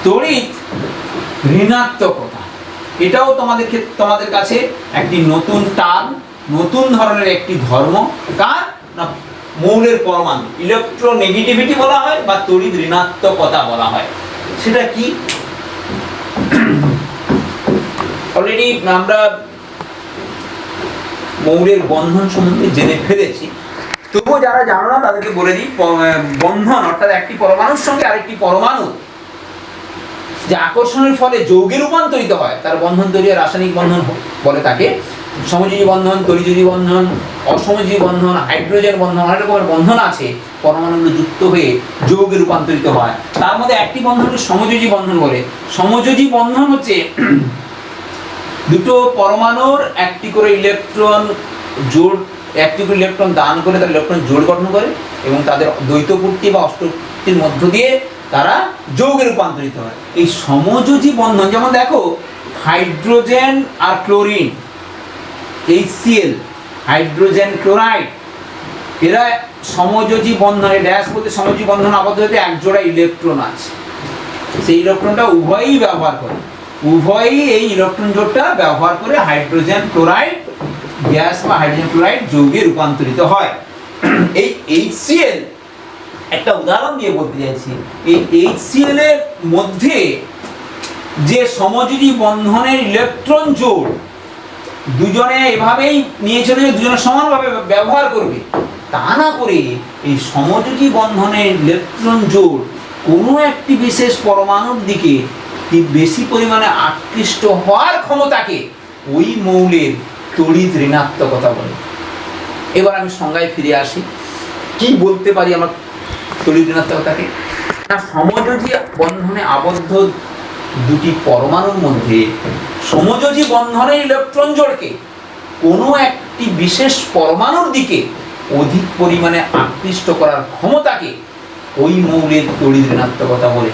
তড়িৎ ঋণাত্মকতা এটাও তোমাদের কাছে একটি নতুন টার্ম, নতুন ধরনের একটি ধর্ম। কার না, মৌলের পরমাণু ইলেকট্রোনেগেটিভিটি বলা হয় বা তড়িৎ ঋণাত্মকতা বলা হয়। সেটা কি অলরেডি আমরা মৌলের বন্ধন সম্বন্ধে জেনে ফেলেছি, তবুও যারা জানো না তাদেরকে বলে দিই। বন্ধন অর্থাৎ একটি পরমাণুর সঙ্গে আরেকটি পরমাণু যে আকর্ষণের ফলে যৌগে রূপান্তরিত হয় তার বন্ধন তৈরি হয়, রাসায়নিক বন্ধন বলে তাকে। সমযোজী বন্ধন, তরিযোজী বন্ধন, অসমযোজী বন্ধন, হাইড্রোজেন বন্ধন, অনেক রকমের বন্ধন আছে। পরমাণুগুলো যুক্ত হয়ে যৌগে রূপান্তরিত হয়। তার মধ্যে একটি বন্ধনকে সমযোজী বন্ধন বলে। সমযোজী বন্ধন হচ্ছে দুটো পরমাণুর একটি করে ইলেকট্রন জোড়, একটি করে ইলেকট্রন দান করে তার ইলেকট্রন জোড় গঠন করে এবং তাদের দ্বৈত পূর্তি বা অষ্টপূর্তির মধ্য দিয়ে তারা যৌগে রূপান্তরিত হয়। এই সমযোজী বন্ধন যেমন দেখো হাইড্রোজেন আর ক্লোরিন, HCl, হাইড্রোজেন ক্লোরাইড, এরা সমযোজী বন্ধনে ড্যাশ বলতে সমযোজী বন্ধন আবদ্ধ হতে এক জোড়া ইলেকট্রন আছে, সেই ইলেকট্রনটা উভয়ই ব্যবহার করে, উভয়ই এই ইলেকট্রন জোড়টা ব্যবহার করে হাইড্রোজেন ক্লোরাইড গ্যাস বা হাইড্রোজেন ক্লোরাইড যৌগে রূপান্তরিত হয়। এই HCl একটা উদাহরণ দিয়ে বলতে চাইছি, এই HCl এর মধ্যে যে সমযোজী বন্ধনের ইলেকট্রন জোড় দুজনে এভাবেই নিয়ে চলে যে দুজনে সমানভাবে ব্যবহার করবে, তা না করে এই সমযোজী বন্ধনের ইলেকট্রন জোড় কোনো একটি বিশেষ পরমাণুর দিকে বেশি পরিমাণে আকৃষ্ট হওয়ার ক্ষমতাকে ওই মৌলের তড়িৎ ঋণাত্মকতা বলে। এবার আমি সংজ্ঞায় ফিরে আসি, কি বলতে পারি আমরা তড়িৎ ঋণাত্মকতাকে? না, সমযোজী বন্ধনে আবদ্ধ দুটি পরমাণুর মধ্যে সমযোজী বন্ধনের ইলেকট্রন জোড়কে কোনো একটি বিশেষ পরমাণুর দিকে অধিক পরিমাণে আকৃষ্ট করার ক্ষমতাকে ওই মৌলের তড়িৎ ঋণাত্মকতা বলে।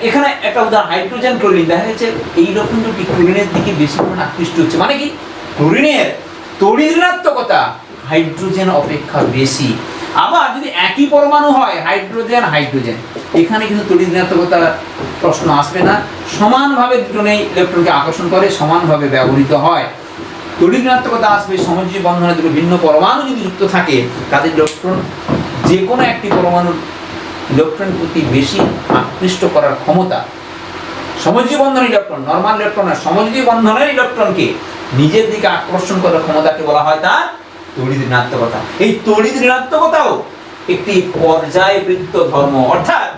এখানে একটা উদাহরণ, হাইড্রোজেন ক্লোরিন, দেখা যাচ্ছে এই ইলেকট্রনটি ক্লোরিনের দিকে বেশি পরিমাণে আকৃষ্ট হচ্ছে, মানে কি ক্লোরিনের তড়িৎ ঋণাত্মকতা হাইড্রোজেন অপেক্ষা বেশি। আবার যদি একই পরমাণু হয় হাইড্রোজেন হাইড্রোজেন, এখানে কিন্তু তড়িৎ ঋণাত্মকতা প্রশ্ন আসবে না, সমানভাবে দুজনেই ইলেকট্রনকে আকর্ষণ করে, সমানভাবে ব্যবহৃত হয়। তড়িৎ ঋণাত্মকতা আসবে সমযোজী বন্ধনে দুটো ভিন্ন পরমাণু যদি যুক্ত থাকে, তাদের ইলেকট্রন যে কোনো একটি পরমাণুর ইলেকট্রন প্রতি বেশি আকৃষ্ট করার ক্ষমতা, সমযোজী বন্ধনের ইলেকট্রন, নরমাল ইলেকট্রন না, সমযোজী বন্ধনের ইলেকট্রনকে নিজের দিকে আকর্ষণ করার ক্ষমতাকে বলা হয় তার তড়িৎ ঋণাত্মকতা। এই তড়িৎ ঋণাত্মকতাও একটি পর্যায়বৃত্ত ধর্ম, অর্থাৎ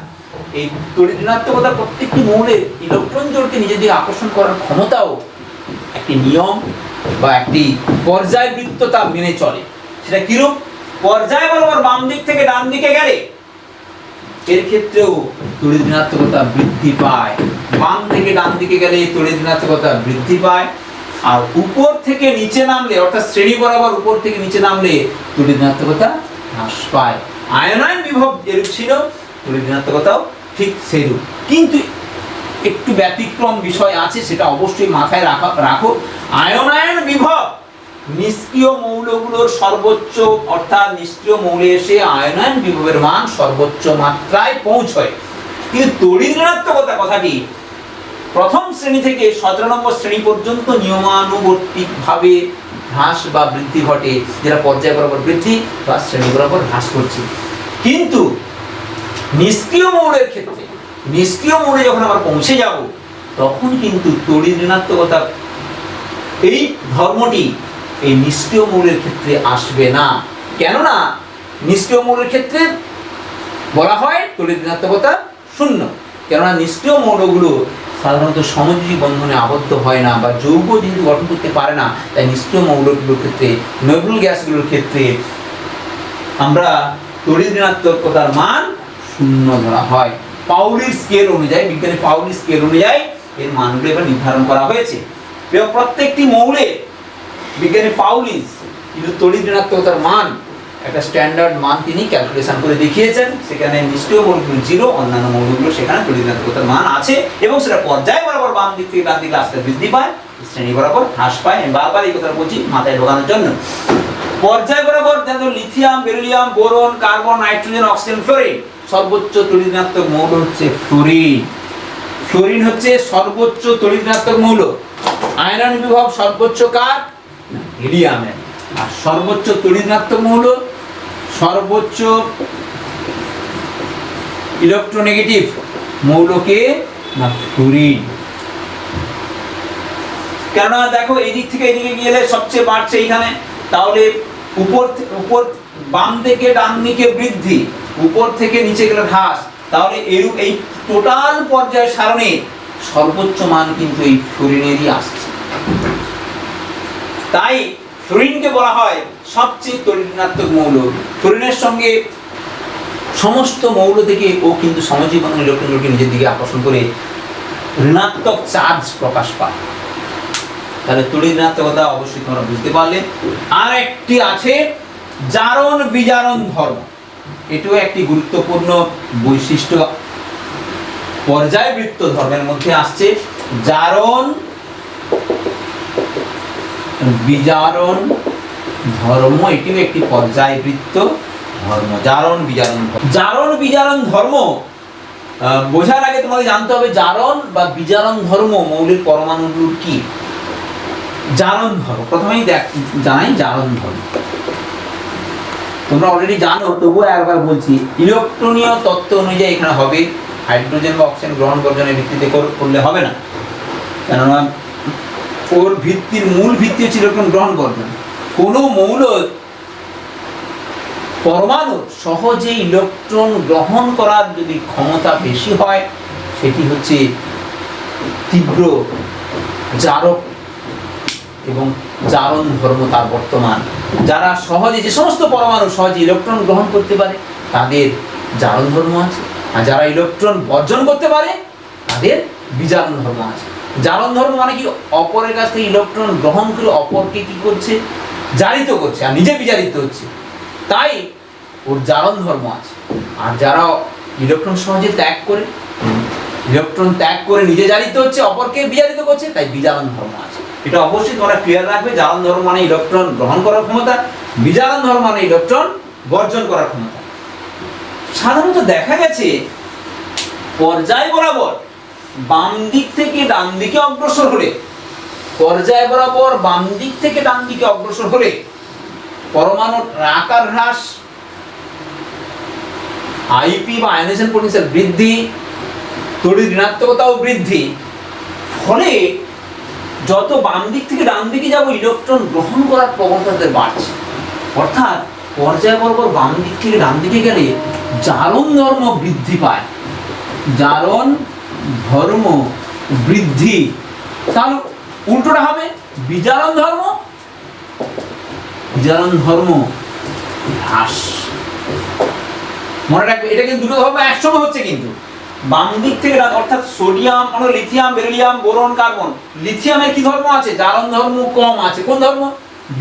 এই তড়িৎ ঋণাত্মকতা প্রত্যেকটি মৌলের ইলেকট্রন জোড়কে নিজের দিকে আকর্ষণ করার ক্ষমতাও একটি নিয়ম বা একটি পর্যায়বৃত্ততা মেনে চলে। সেটা কিরূপ? পর্যায় বরাবর বাম দিক থেকে ডান দিকে গেলে এর ক্ষেত্রেও তড়িৎ ঋণাত্মকতা বৃদ্ধি পায়, বাম থেকে ডান দিকে গেলে তড়িৎ ঋণাত্মকতা বৃদ্ধি পায়, আর উপর থেকে নিচে নামলে অর্থাৎ শ্রেণী বরাবর উপর থেকে নিচে নামলে তড়িৎ ঋণাত্মকতা হ্রাস পায়। আয়নায়ন বিভব যেরূপ ছিল তড়িৎ ঋণাত্মকতাও ঠিক সেইরূপ, কিন্তু একটু ব্যতিক্রম বিষয় আছে, সেটা অবশ্যই মাথায় রাখো। আয়নায়ন বিভব নিষ্ক্রিয় মৌলগুলোর সর্বোচ্চ, অর্থাৎ নিষ্ক্রিয় মৌলে এসে আয়নায়ন বিভবের মান সর্বোচ্চ মাত্রায় পৌঁছয়, কিন্তু তড়িৎ ঋণাত্মকতা কথাটি প্রথম শ্রেণী থেকে 17 নম্বর শ্রেণী পর্যন্ত নিয়মানুবর্তিকভাবে হ্রাস বা বৃদ্ধি ঘটে, যেটা পর্যায় বরাবর বৃদ্ধি বা শ্রেণী বরাবর হ্রাস করছে। কিন্তু নিষ্ক্রিয় মৌলের ক্ষেত্রে, নিষ্ক্রিয় মৌলে যখন আমরা পৌঁছে যাব, তখন কিন্তু তড়িৎ ঋণাত্মকতা এই ধর্মটি এই নিষ্ক্রিয় মৌলের ক্ষেত্রে আসবে না। কেননা নিষ্ক্রিয় মৌলের ক্ষেত্রে বলা হয় তড়িৎ ঋণাত্মকতা শূন্য, কেননা নিষ্ক্রিয় মৌলগুলো সাধারণত সমযোজী বন্ধনে আবদ্ধ হয় না বা যৌগ যেহেতু গঠন করতে পারে না, তাই নিষ্ক্রিয় মৌলগুলোর ক্ষেত্রে, নোবেল গ্যাসগুলোর ক্ষেত্রে আমরা তড়িৎ ঋণাত্মকতার মান শূন্য ধরা হয়। পাউলির স্কেল অনুযায়ী, বিজ্ঞানী পাউলির স্কেল অনুযায়ী এর মানগুলো এবার নির্ধারণ করা হয়েছে। এবং প্রত্যেকটি মৌলে বিজ্ঞানী পাউলিস কিন্তু তড়িৎ ঋণাত্মকতার মান একটা স্ট্যান্ডার্ড মান তিনি ক্যালকুলেশন করে দেখিয়েছেন। সেখানে নিষ্ক্রিয় মৌলগুলো 0, অন্যান্য মৌলগুলো সেখানে তড়িৎ ঋণাত্মকতার মান আছে, এবং সেটা পর্যায় বরাবর বাম দিক থেকে ডান দিকে আস্তে বৃদ্ধি পায়, শ্রেণী বরাবর হ্রাস পায়। আমি বারবার এই কথা বলছি মাথায় ঢোকানোর জন্য। পর্যায় বরাবর যেমন lithium, beryllium, boron, carbon, nitrogen, oxygen, fluorine, সর্বোচ্চ তড়িৎ ঋণাত্মক মৌল হচ্ছে ফ্লোরিন। ফ্লোরিন হচ্ছে সর্বোচ্চ তড়িৎ ঋণাত্মক মৌল। আয়রন বিভব সর্বোচ্চ কার? হিলিয়ামের। আর সর্বোচ্চ তড়িৎ ঋণাত্মক মৌল, সর্বোচ্চ ইলেকট্রোনেগেটিভ মৌলকে না ফ্লোরিন। কেননা দেখো এই দিক থেকে এদিকে গেলে সবচেয়ে বাড়ছে এইখানে, তাহলে উপর বাম থেকে ডান দিকে বৃদ্ধি, উপর থেকে নিচে গেলে হ্রাস, তাহলে এরূপ এই টোটাল পর্যায় সারণে সর্বোচ্চ মান কিন্তু এই ফ্লোরিনেরই আসছে। তাই ফ্লোরিনকে বলা হয় সবচেয়ে তড়িৎ ঋণাত্মক মৌল। ফ্লোরিনের সঙ্গে সমস্ত মৌল থেকে ও কিন্তু সমযোজী বন্ধনের ইলেকট্রনগুলোকে নিজের দিকে আকর্ষণ করে ঋণাত্মক চার্জ প্রকাশ পায়। তাহলে তড়িৎ ঋণাত্মকতা অবশ্যই তোমরা বুঝতে পারলে। আর একটি আছে জারণ বিজারণ ধর্ম, এটাও একটি গুরুত্বপূর্ণ বৈশিষ্ট্য, পর্যায়বৃত্ত ধর্মের মধ্যে আসছে। জারণ বিজারণ ধর্ম, এটিও একটি পর্যায়বৃত্ত ধর্ম, জারণ বিজারণ ধর্ম। জারণ বিজারণ ধর্ম বোঝার আগে তোমাদের জানতে হবে জারণ বা বিজারণ ধর্ম মৌলের পরমাণুগুলোর কি। জারণ ধর্ম প্রথমেই জানাই জারণ ধর্ম তোমরা অলরেডি জানো, তবুও একবার বলছি। ইলেকট্রনীয় তত্ত্ব অনুযায়ী এখানে হবে হাইড্রোজেন বা অক্সিজেন গ্রহণ বর্জনের ভিত্তিতে করলে হবে না, কেননা ওর মূল ভিত্তি হচ্ছে ইলেকট্রন গ্রহণ বর্জন। কোনো মৌল পরমাণু সহজে ইলেকট্রন গ্রহণ করার যদি ক্ষমতা বেশি হয় সেটি হচ্ছে তীব্র জারক এবং জারণ ধর্ম তার বর্তমান। যারা সহজে, যে সমস্ত পরমাণু সহজে ইলেকট্রন গ্রহণ করতে পারে তাদের জারণ ধর্ম আছে, আর যারা ইলেকট্রন বর্জন করতে পারে তাদের বিজারণ ধর্ম আছে। জারণ ধর্ম মানে কি, অপরের কাছ থেকে ইলেকট্রন গ্রহণ করে অপরকে কি করছে, জারিত করছে, আর নিজে বিজারিত হচ্ছে, তাই ওর জারণ ধর্ম আছে। আর যারা ইলেকট্রন সহজে ইলেকট্রন ত্যাগ করে নিজে জারিত হচ্ছে, অপরকে বিজারিত করছে, তাই বিজারণ ধর্ম আছে। এটা অবশ্যই তোমরা ক্লিয়ার রাখবে। জারণ ধর্ম মানে ইলেকট্রন গ্রহণ করার ক্ষমতা, বিজারণ ধর্ম মানে ইলেকট্রন বর্জন করার ক্ষমতা। সাধারণত দেখা গেছে পর্যায় বরাবর বাম দিক থেকে ডান দিকে অগ্রসর হলে, পর্যায় বরাবর বাম দিক থেকে ডান দিকে অগ্রসর হলে পরমাণুর আকার হ্রাস, আইপি বা আয়নাইজেশন পোটেনশিয়াল বৃদ্ধি, তড়িৎ ঋণাত্মকতাও বৃদ্ধি, ফলে যত বাম দিক থেকে ডান দিকে যাব ইলেকট্রন গ্রহণ করার প্রবণতা বাড়ছে। অর্থাৎ পর্যায় বরাবর বাম দিক থেকে ডান দিকে গেলে জারণ ধর্ম বৃদ্ধি পায়, জারণ ধর্ম বৃদ্ধি। তাহলে উল্টোটা হবে বিজারণ ধর্ম হ্রাস। মনে রাখবে, এটা কিন্তু দুটো ধর্ম একসঙ্গে হচ্ছে, কিন্তু বাম দিক থেকে অর্থাৎ sodium, lithium, beryllium, boron, carbon. লিথিয়ামের কি ধর্ম আছে? জারণ ধর্ম কম আছে। কোন ধর্ম?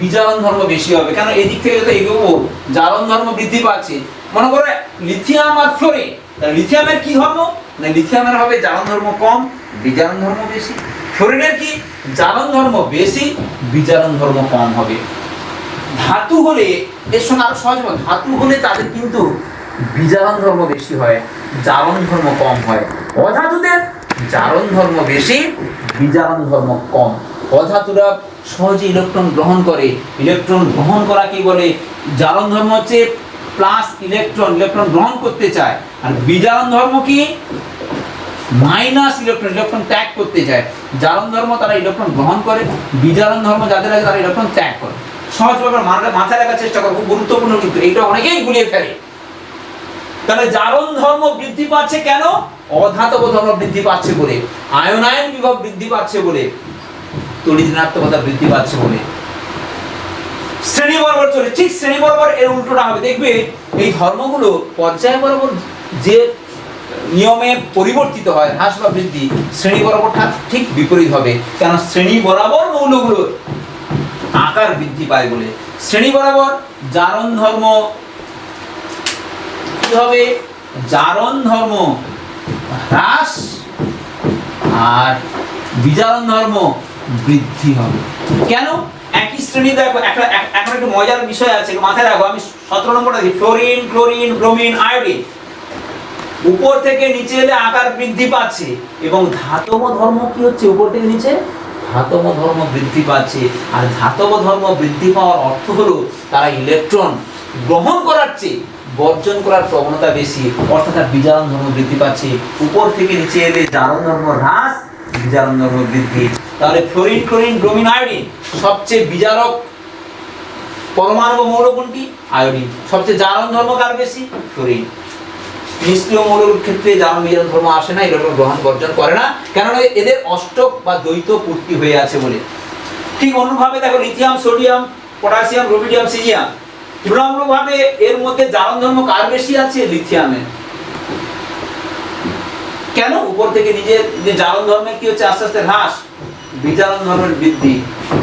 বিজারণ ধর্ম বেশি হবে, কেন এদিক থেকে যত এগোবো জারণ ধর্ম বৃদ্ধি পাচ্ছে। মনে করো লিথিয়াম আর ফ্লোরিন, লিথিয়ামের কি ধর্ম? না, লিথিয়ামের হবে জারণ ধর্ম কম, বিজারণ ধর্ম বেশি। ফ্লোরিনের কি? জারণ ধর্ম বেশি, বিজারণ ধর্ম কম হবে। ধাতু হলে এর সঙ্গে আরো সহজ হবে, ধাতু হলে তাদের কিন্তু বিজারণ ধর্ম বেশি হয়, জারণ ধর্ম কম হয়। অধাতুদের জারণ ধর্ম বেশি, বিজারণ ধর্ম কম। অধাতুরা সহজে ইলেকট্রন গ্রহণ করে, ইলেকট্রন গ্রহণ করা কি বলে? জারণ ধর্ম হচ্ছে প্লাস ইলেকট্রন গ্রহণ করতে চায়, আর বিজারণ ধর্ম কি? মাইনাস ইলেকট্রন ত্যাগ করতে চায়। জারণ ধর্ম তারা ইলেকট্রন গ্রহণ করে, বিজারণ ধর্ম যাদের আছে তারা ইলেকট্রন ত্যাগ করে। সহজভাবে মাথায় রাখার চেষ্টা করো, খুব গুরুত্বপূর্ণ কিন্তু এইটা অনেকেই গুলিয়ে ফেলে। তাহলে জারণ ধর্ম বৃদ্ধি পাচ্ছে কেন? অধাতব ধর্ম বৃদ্ধি পাচ্ছে বলে, আয়নায়ন বিভব বৃদ্ধি পাচ্ছে বলে, তড়িৎ ঋণাত্মকতা বৃদ্ধি পাচ্ছে বলে। শ্রেণী বরাবর চলে, ঠিক শ্রেণী বরাবর এর উল্টোটা হবে। দেখবে এই ধর্মগুলো পর্যায় বরাবর যে নিয়মে পরিবর্তিত হয়, হ্রাস বা বৃদ্ধি, শ্রেণী বরাবর ঠিক বিপরীত হবে। কেন? শ্রেণী বরাবর মৌলগুলোর আকার বৃদ্ধি পায় বলে। শ্রেণী বরাবর জারণ ধর্ম কি হবে? জারণ ধর্ম হ্রাস আর বিজারণ ধর্ম বৃদ্ধি হবে। কেন? একই শ্রেণী। দেখো এখন একটু মজার বিষয় আছে, মাথায় রাখো। আমি 17 নম্বরটা দিই, ফ্লোরিন, ক্লোরিন, ব্রোমিন, আয়োডিন। উপর থেকে নিচে এলে আকার বৃদ্ধি পাচ্ছে, এবং ধাতব ধর্ম কি হচ্ছে? উপর থেকে নিচে ধাতব ধর্ম বৃদ্ধি পাচ্ছে। আর ধাতব ধর্ম বৃদ্ধি পাওয়ার অর্থ হলো তারা ইলেকট্রন গ্রহণ করার চেয়ে বর্জন করার প্রবণতা বেশি, অর্থাৎ বিজারণ ধর্ম বৃদ্ধি পাচ্ছে। উপর থেকে নিচে এলে জারণ ধর্ম হ্রাস, বিজারণ ধর্ম বৃদ্ধি। তাহলে ফ্লোরিন, ক্লোরিন, ব্রোমিন, আয়োডিন সবচেয়ে বিজারক পরমাণু মৌল কোনটি? আয়োডিন। সবচেয়ে জারণ ধর্ম কার বেশি? ফ্লোরিন। নিষ্ক্রিয় মৌলের ক্ষেত্রে জারণ বিজারণ ধর্ম আসে না, ইলেকট্রন গ্রহণ বর্জন করে না, কেননা এদের অষ্টক বা দ্বৈত পূর্তি হয়ে আছে বলে। ঠিক অনুভাবে দেখো, lithium, sodium, potassium, rubidium, caesium, তুলনামূলকভাবে এর মধ্যে জারণ ধর্ম কার বেশি আছে? লিথিয়ামের। কেন? উপর থেকে নিজে যে জারণ ধর্মের কি হচ্ছে? আস্তে আস্তে হ্রাস, বিজারণ ধর্মের বৃদ্ধি।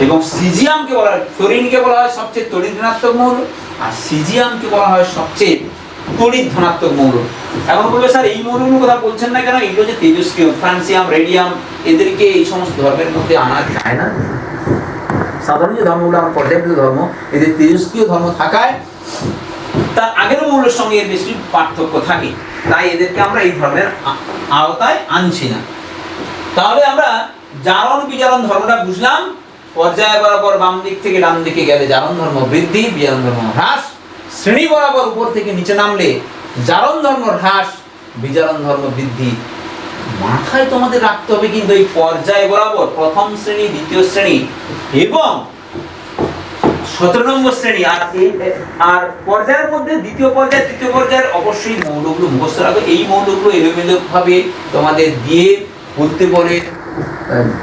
এবং সিজিয়ামকে বলা হয়, ফ্লোরিনকে বলা হয় সবচেয়ে তড়িৎ ঋণাত্মক মৌল, আর সিজিয়ামকে বলা হয় সবচেয়ে তড়িৎ ধনাত্মক মৌল। এখন বলবে স্যার এই মৌলগুলোর কথা বলছেন না কেন? এগুলো যে তেজস্ক্রিয়, ফ্রান্সিয়াম, রেডিয়াম, এদেরকে এই সমস্ত ধর্মের মধ্যে আনা যায় না। সাধারণ যে ধর্মগুলো আমার পর্যাপ্ত ধর্ম, এদের তেজস্ক্রিয় ধর্ম থাকায় তার আগের মৌলের সঙ্গে এর বেশি পার্থক্য থাকে, তাই এদেরকে আমরা এই ধর্মের আওতায় আনছি না। তাহলে আমরা জারণ বিজারণ ধর্মটা বুঝলাম। পর্যায় বরাবর বাম দিক থেকে ডান দিকে গেলে জারণ ধর্ম বৃদ্ধি, বিজারণ ধর্ম হ্রাস। শ্রেণী বরাবর উপর থেকে নিচে নামলে জারণ ধর্ম হ্রাস, বিজারণ ধর্ম বৃদ্ধি। মাথায় তোমাদের রাখতে হবে কিন্তু এই পর্যায় বরাবর প্রথম শ্রেণী, দ্বিতীয় শ্রেণী এবং 17 নম্বর শ্রেণী আর পর্যায়ের মধ্যে দ্বিতীয় পর্যায়, তৃতীয় পর্যায়ের অবশ্যই মৌলগুলো মুখস্থ রাখবে। এই মৌলগুলো এলোমেলো ভাবে তোমাদের দিয়ে বলতে পারে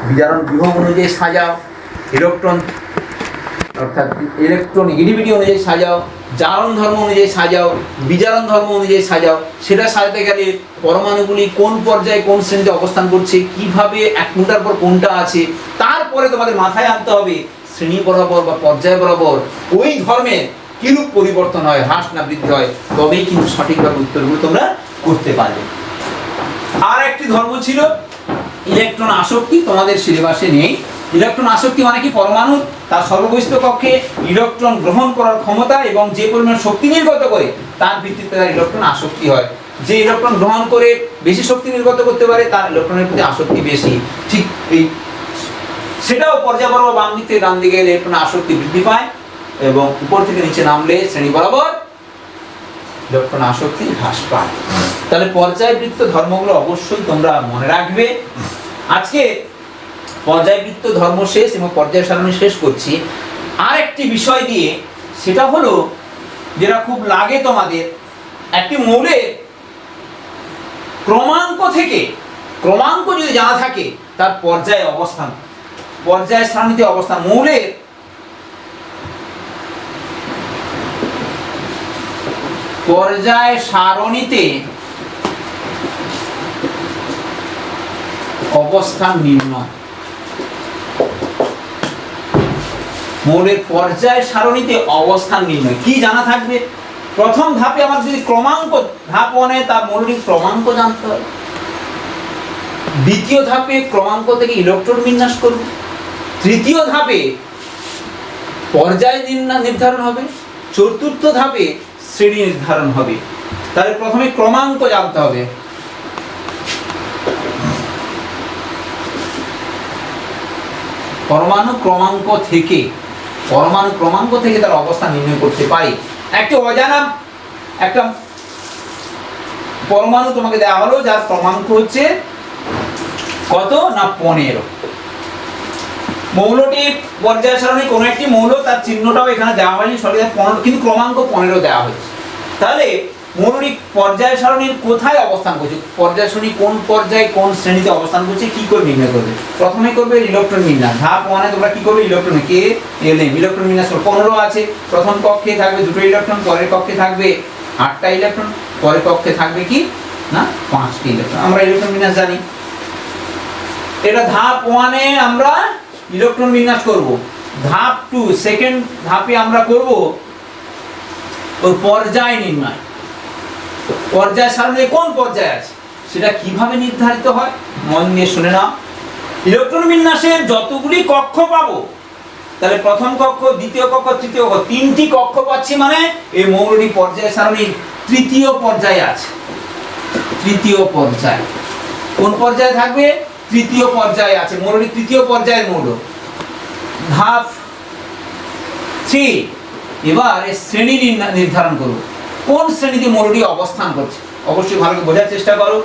বিজারণ বিভব অনুযায়ী সাজাও, ইলেকট্রন অর্থাৎ ইলেকট্রোনেগেটিভিটি অনুযায়ী সাজাও, জারণ ধর্ম অনুযায়ী সাজাও, বিজারণ ধর্ম অনুযায়ী সাজাও। সেটা সাজাতে গেলে পরমাণুগুলি কোন পর্যায়ে কোন শ্রেণীতে অবস্থান করছে, কিভাবে এক কোনটার পর কোনটা আছে, তারপরে তোমাদের মাথায় আনতে হবে শ্রেণী বরাবর বা পর্যায় বরাবর ওই ধর্মের কিরূপ পরিবর্তন হয়, হ্রাস না বৃদ্ধি হয়, তবেই কিন্তু সঠিকভাবে উত্তরগুলো তোমরা করতে পারবে। আর একটি ধর্ম ছিল ইলেকট্রন আসক্তি, তোমাদের সিলেবাসে নেই। ইলেকট্রন আসক্তি মানে কি? পরমাণু তার সর্ববহিষ্ঠ কক্ষে ইলেকট্রন গ্রহণ করার ক্ষমতা এবং যে পরিমাণ শক্তি নির্গত করে তার ভিত্তিতে তার ইলেকট্রন আসক্তি হয়। যে ইলেকট্রন গ্রহণ করে বেশি শক্তি নির্গত করতে পারে তার ইলেকট্রনের প্রতি আসক্তি বেশি। ঠিক এই সেটাও পর্যায় বরাবর বাম দিক থেকে ডান দিকে ইলেকট্রন আসক্তি বৃদ্ধি পায় এবং উপর থেকে নিচে নামলে শ্রেণী বরাবর ইলেকট্রন আসক্তি হ্রাস পায়। তাহলে পর্যায়বৃত্ত ধর্মগুলো অবশ্যই তোমরা মনে রাখবে। আজকে পর্যায়বৃত্ত ধর্ম শেষ এবং পর্যায় সারণী শেষ করছি আর একটি বিষয় দিয়ে, সেটা হলো যেটা খুব লাগে তোমাদের, একটি মৌলের ক্রমাঙ্ক থেকে, ক্রমাঙ্ক যদি জানা থাকে তার পর্যায় অবস্থান, পর্যায় সারণীতে অবস্থান, মৌলের পর্যায় সারণীতে অবস্থান নির্ণয়। মৌলের পর্যায় সারণীতে অবস্থান নির্ণয় কি জানা থাকবে? প্রথম ধাপে আমার যদি ক্রমাঙ্ক, ধাপ 1-এ তার মৌলিক ক্রমাঙ্ক জানতে হয়। দ্বিতীয় ধাপে ক্রমাঙ্ক থেকে ইলেকট্রন বিন্যাস করব। তৃতীয় ধাপে পর্যায় নির্ধারণ হবে। চতুর্থ ধাপে শ্রেণী নির্ধারণ হবে। তাহলে প্রথমে ক্রমাঙ্ক জানতে হবে। পরমাণু ক্রমাঙ্ক থেকে তার অবস্থান নির্ণয় করতে পারি। একটি অজানা একটা পরমাণু তোমাকে দেওয়া হলো যার ক্রমাঙ্ক হচ্ছে কত না 15। মৌলটি পর্যায় সারণী কোন একটি মৌল, তার চিহ্নটাও এখানে দেওয়া হয়নি সঠিক 15, কিন্তু ক্রমাঙ্ক 15 দেওয়া হয়েছে। তাহলে মৌলিক পর্যায় সারণীর কোথায় অবস্থান করছে, পর্যায় সারণী কোন পর্যায়ে কোন শ্রেণীতে অবস্থান করছে কি করে নির্ণয় করবে? প্রথমে করবে ইলেকট্রন বিন্যাস। ধাপ 1-এ তোমরা কি করবে? ইলেকট্রন কে এল এম ইলেকট্রন বিন্যাস 15 আছে। প্রথম কক্ষে থাকবে 2টো ইলেকট্রন, পরের কক্ষে থাকবে 8টা ইলেকট্রন, পরের কক্ষে থাকবে কি না 5টি ইলেকট্রন। আমরা ইলেকট্রন বিন্যাস জানি। এটা ধাপ 1-এ আমরা ইলেকট্রন বিন্যাস করব। ধাপ 2 সেকেন্ড ধাপে আমরা করব ওর পর্যায় নির্ণয়। পর্যায় সারণী কোন পর্যায়ে আছে সেটা কিভাবে নির্ধারিত হয় মন দিয়ে শুনে নাও। ইলেকট্রন বিন্যাসের যতগুলি কক্ষ পাবো, তাহলে প্রথম কক্ষ, দ্বিতীয় কক্ষ, তৃতীয় কক্ষ, 3টি কক্ষ পাচ্ছি, মানে এই মৌলটি পর্যায় সারণীর তৃতীয় পর্যায়ে আছে। তৃতীয় পর্যায় কোন পর্যায়ে থাকবে? তৃতীয় পর্যায়ে আছে, মৌলটি তৃতীয় পর্যায়ের মৌল। ধাপ 3 এবার শ্রেণী নির্ধারণ করব। কোন শ্রেণীতে মৌলটি অবস্থান করছে অবশ্যই ভালো করে বোঝার চেষ্টা করো।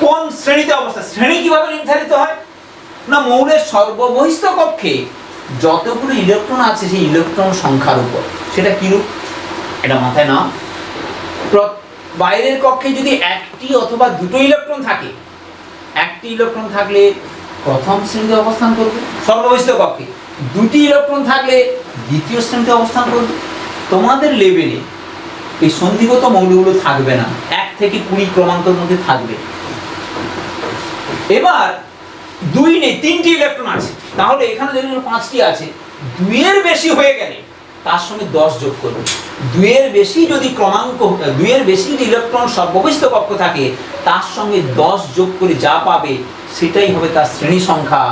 কোন শ্রেণীতে অবস্থান, শ্রেণী কিভাবে নির্ধারিত হয় না মৌলের সর্ববহিষ্ঠ কক্ষে যতগুলো ইলেকট্রন আছে সেই ইলেকট্রন সংখ্যার উপর। সেটা কিরূপ এটা মাথায় নাও। বাইরের কক্ষে যদি একটি অথবা 2টো ইলেকট্রন থাকে, একটি ইলেকট্রন থাকলে প্রথম শ্রেণীতে অবস্থান করবে সর্ববহিষ্ঠ কক্ষে, 2টি ইলেকট্রন থাকলে দ্বিতীয় শ্রেণীতে অবস্থান করবে। তোমাদের লেভেলে এই সন্ধিগত মৌলগুলো থাকবে না, 1 থেকে 20 ক্রমাঙ্কের মধ্যে থাকবে। এবার 2 নেই, 3টি ইলেকট্রন আছে, তাহলে এখানে যদি 5টি আছে, 2-এর বেশি হয়ে গেলে তার সঙ্গে 10 যোগ করবে। 2-এর বেশি যদি ক্রমাঙ্ক, 2-এর বেশি যদি ইলেকট্রন সর্ববহিষ্ঠ কক্ষ থাকে তার সঙ্গে 10 যোগ করে যা পাবে সেটাই হবে তার শ্রেণী সংখ্যা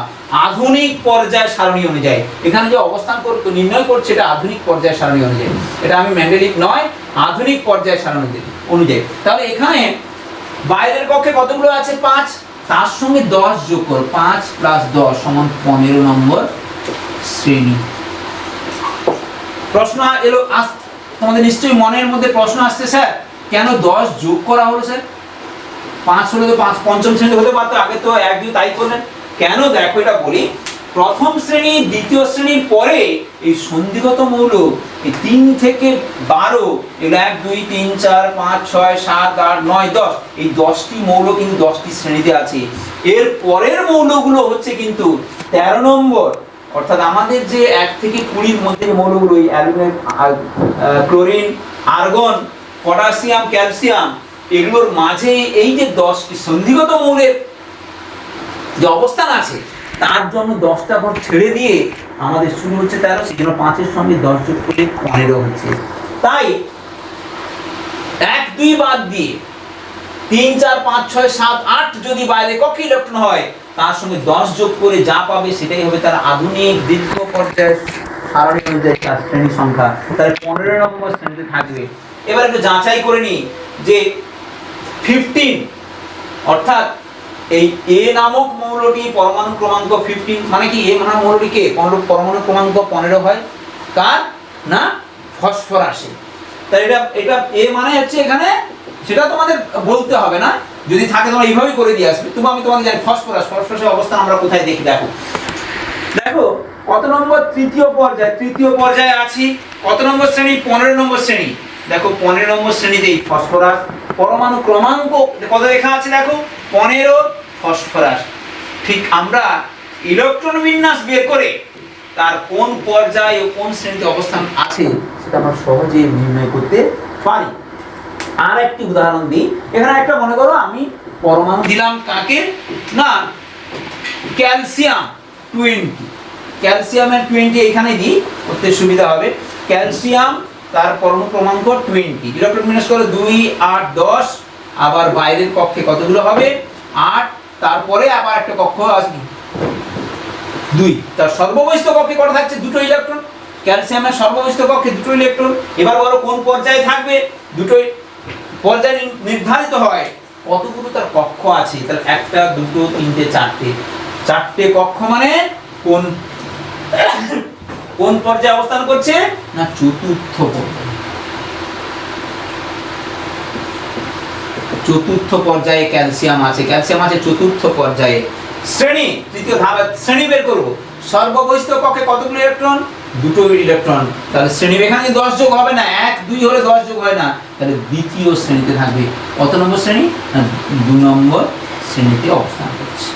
আধুনিক পর্যায় সারণী অনুযায়ী। এখানে যে অবস্থান নির্ণয় করছে এটা আধুনিক পর্যায় সারণী অনুযায়ী, এটা আমি মেন্ডেলিক নয়, আধুনিক পর্যায় সারণী অনুযায়ী। তাহলে এখানে বাইরের কক্ষে কতগুলো আছে? 5, তার সঙ্গে 10 যোগ করো, 5 + 10 = 15 নম্বর শ্রেণী। প্রশ্ন এলো, তোমাদের নিশ্চয়ই মনের মধ্যে প্রশ্ন আসছে, স্যার কেন 10 যোগ করা হলো স্যার? 5 হলে তো 5 পঞ্চম শ্রেণীতে হতে পারতো, আগে তো 1 2 তাই করলেন কেন? দেখো এটা বলি, প্রথম শ্রেণী দ্বিতীয় শ্রেণীর পরে এই সন্ধিগত মৌল এই 3 থেকে 12 এগুলো 1 2 3 4 5 6 7 8 9 10 এই 10টি মৌল কিন্তু 10টি শ্রেণীতে আছে। এর পরের মৌলগুলো হচ্ছে কিন্তু 13 নম্বর, অর্থাৎ আমাদের যে 1 থেকে 20 মধ্যে মৌলগুলো এই aluminium, chlorine, argon, potassium, calcium, এগুলোর মাঝে এই যে 10টি সন্ধিগত মৌলের যে অবস্থান আছে তার জন্য 10টা ঘর ছেড়ে দিয়ে আমাদের শুরু হচ্ছে 13, সেই জন্য 5 এর সঙ্গে 10 যোগ করলে 15 হচ্ছে। তাই 1 2 বাদ দিয়ে 3 4 5 6 7 8 যদি বাইরে কক্ষে ইলেকট্রন হয় তার সঙ্গে 10 যোগ করে যা পাবে সেটাই হবে তার আধুনিক দ্বিতীয় পর্যায়ের সারণী অনুযায়ী তার শ্রেণী সংখ্যা, তার 15 নম্বর শ্রেণীতে থাকবে। এবার একটু যাচাই করে নিই যে 15 অর্থাৎ এই A নামক মৌলটি পরমাণু ক্রমাঙ্ক 15, মানে কি A নামক মৌলটিকে পরমাণু ক্রমাঙ্ক 15 হয় কার না? ফসফরাসে। তাই এটা A মানে হচ্ছে এখানে, সেটা তোমাদের বলতে হবে না, যদি থাকে তোমরা এইভাবেই করে দিয়ে আসবে। তবু আমি তোমাকে জানি ফসফরাসের অবস্থান আমরা কোথায় দেখি। দেখো কত নম্বর? তৃতীয় পর্যায়ে আছি। কত নম্বর শ্রেণী? 15 নম্বর শ্রেণী। দেখো 15 নম্বর শ্রেণীতে এই ফসফরাস পরমাণু ক্রমাঙ্ক কত লেখা আছে? দেখো 15 ফসফরাস। ঠিক আমরা ইলেকট্রন বিন্যাস বের করে তার কোন পর্যায়ে ও কোন শ্রেণীতে অবস্থান আছে সেটা আমরা সহজেই নির্ণয় করতে পারি। আর একটি উদাহরণ দিই, এখানে একটা মনে করো আমি পরমাণু দিলাম কাকে না? ক্যালসিয়াম 20, ক্যালসিয়ামের 20 এখানে দিই, করতে সুবিধা হবে। ক্যালসিয়াম তার পরমাণু ক্রমাঙ্ক 20, ইলেকট্রন বিন্যাস করো 2 8 10, আবার বাইরের কক্ষে কতগুলো হবে? 8, তারপরে আবার একটা কক্ষ আসবে 2, তার সর্ববহিস্থ কক্ষে কত থাকছে? 2টো ইলেকট্রন। ক্যালসিয়ামের সর্ববহিস্থ কক্ষে 2টো ইলেকট্রন। এবার বলো কোন পর্যায়ে থাকবে? 2টো পর্যায়ে নির্ধারিত হয় কতগুলো তার কক্ষ আছে। তাহলে 1 2 3 4, 4টে কক্ষ, মানে কোন পর্যায়ে অবস্থান করছে না? চতুর্থ পর্যায়ে। চতুর্থ পর্যায়ে ক্যালসিয়াম আছে, চতুর্থ পর্যায়ে। শ্রেণী, তৃতীয় ধাপ, শ্রেণী বের করব। সর্ববহিস্থ কক্ষে কতগুলো ইলেকট্রন? 2টো ইলেকট্রন। তাহলে শ্রেণী এখানে 10 যোগ হবে না, 1 2 হলে 10 যোগ হয় না, তাহলে দ্বিতীয় শ্রেণীতে থাকবে। কত নম্বর শ্রেণী? 2 নম্বর শ্রেণীতে অবস্থান করছে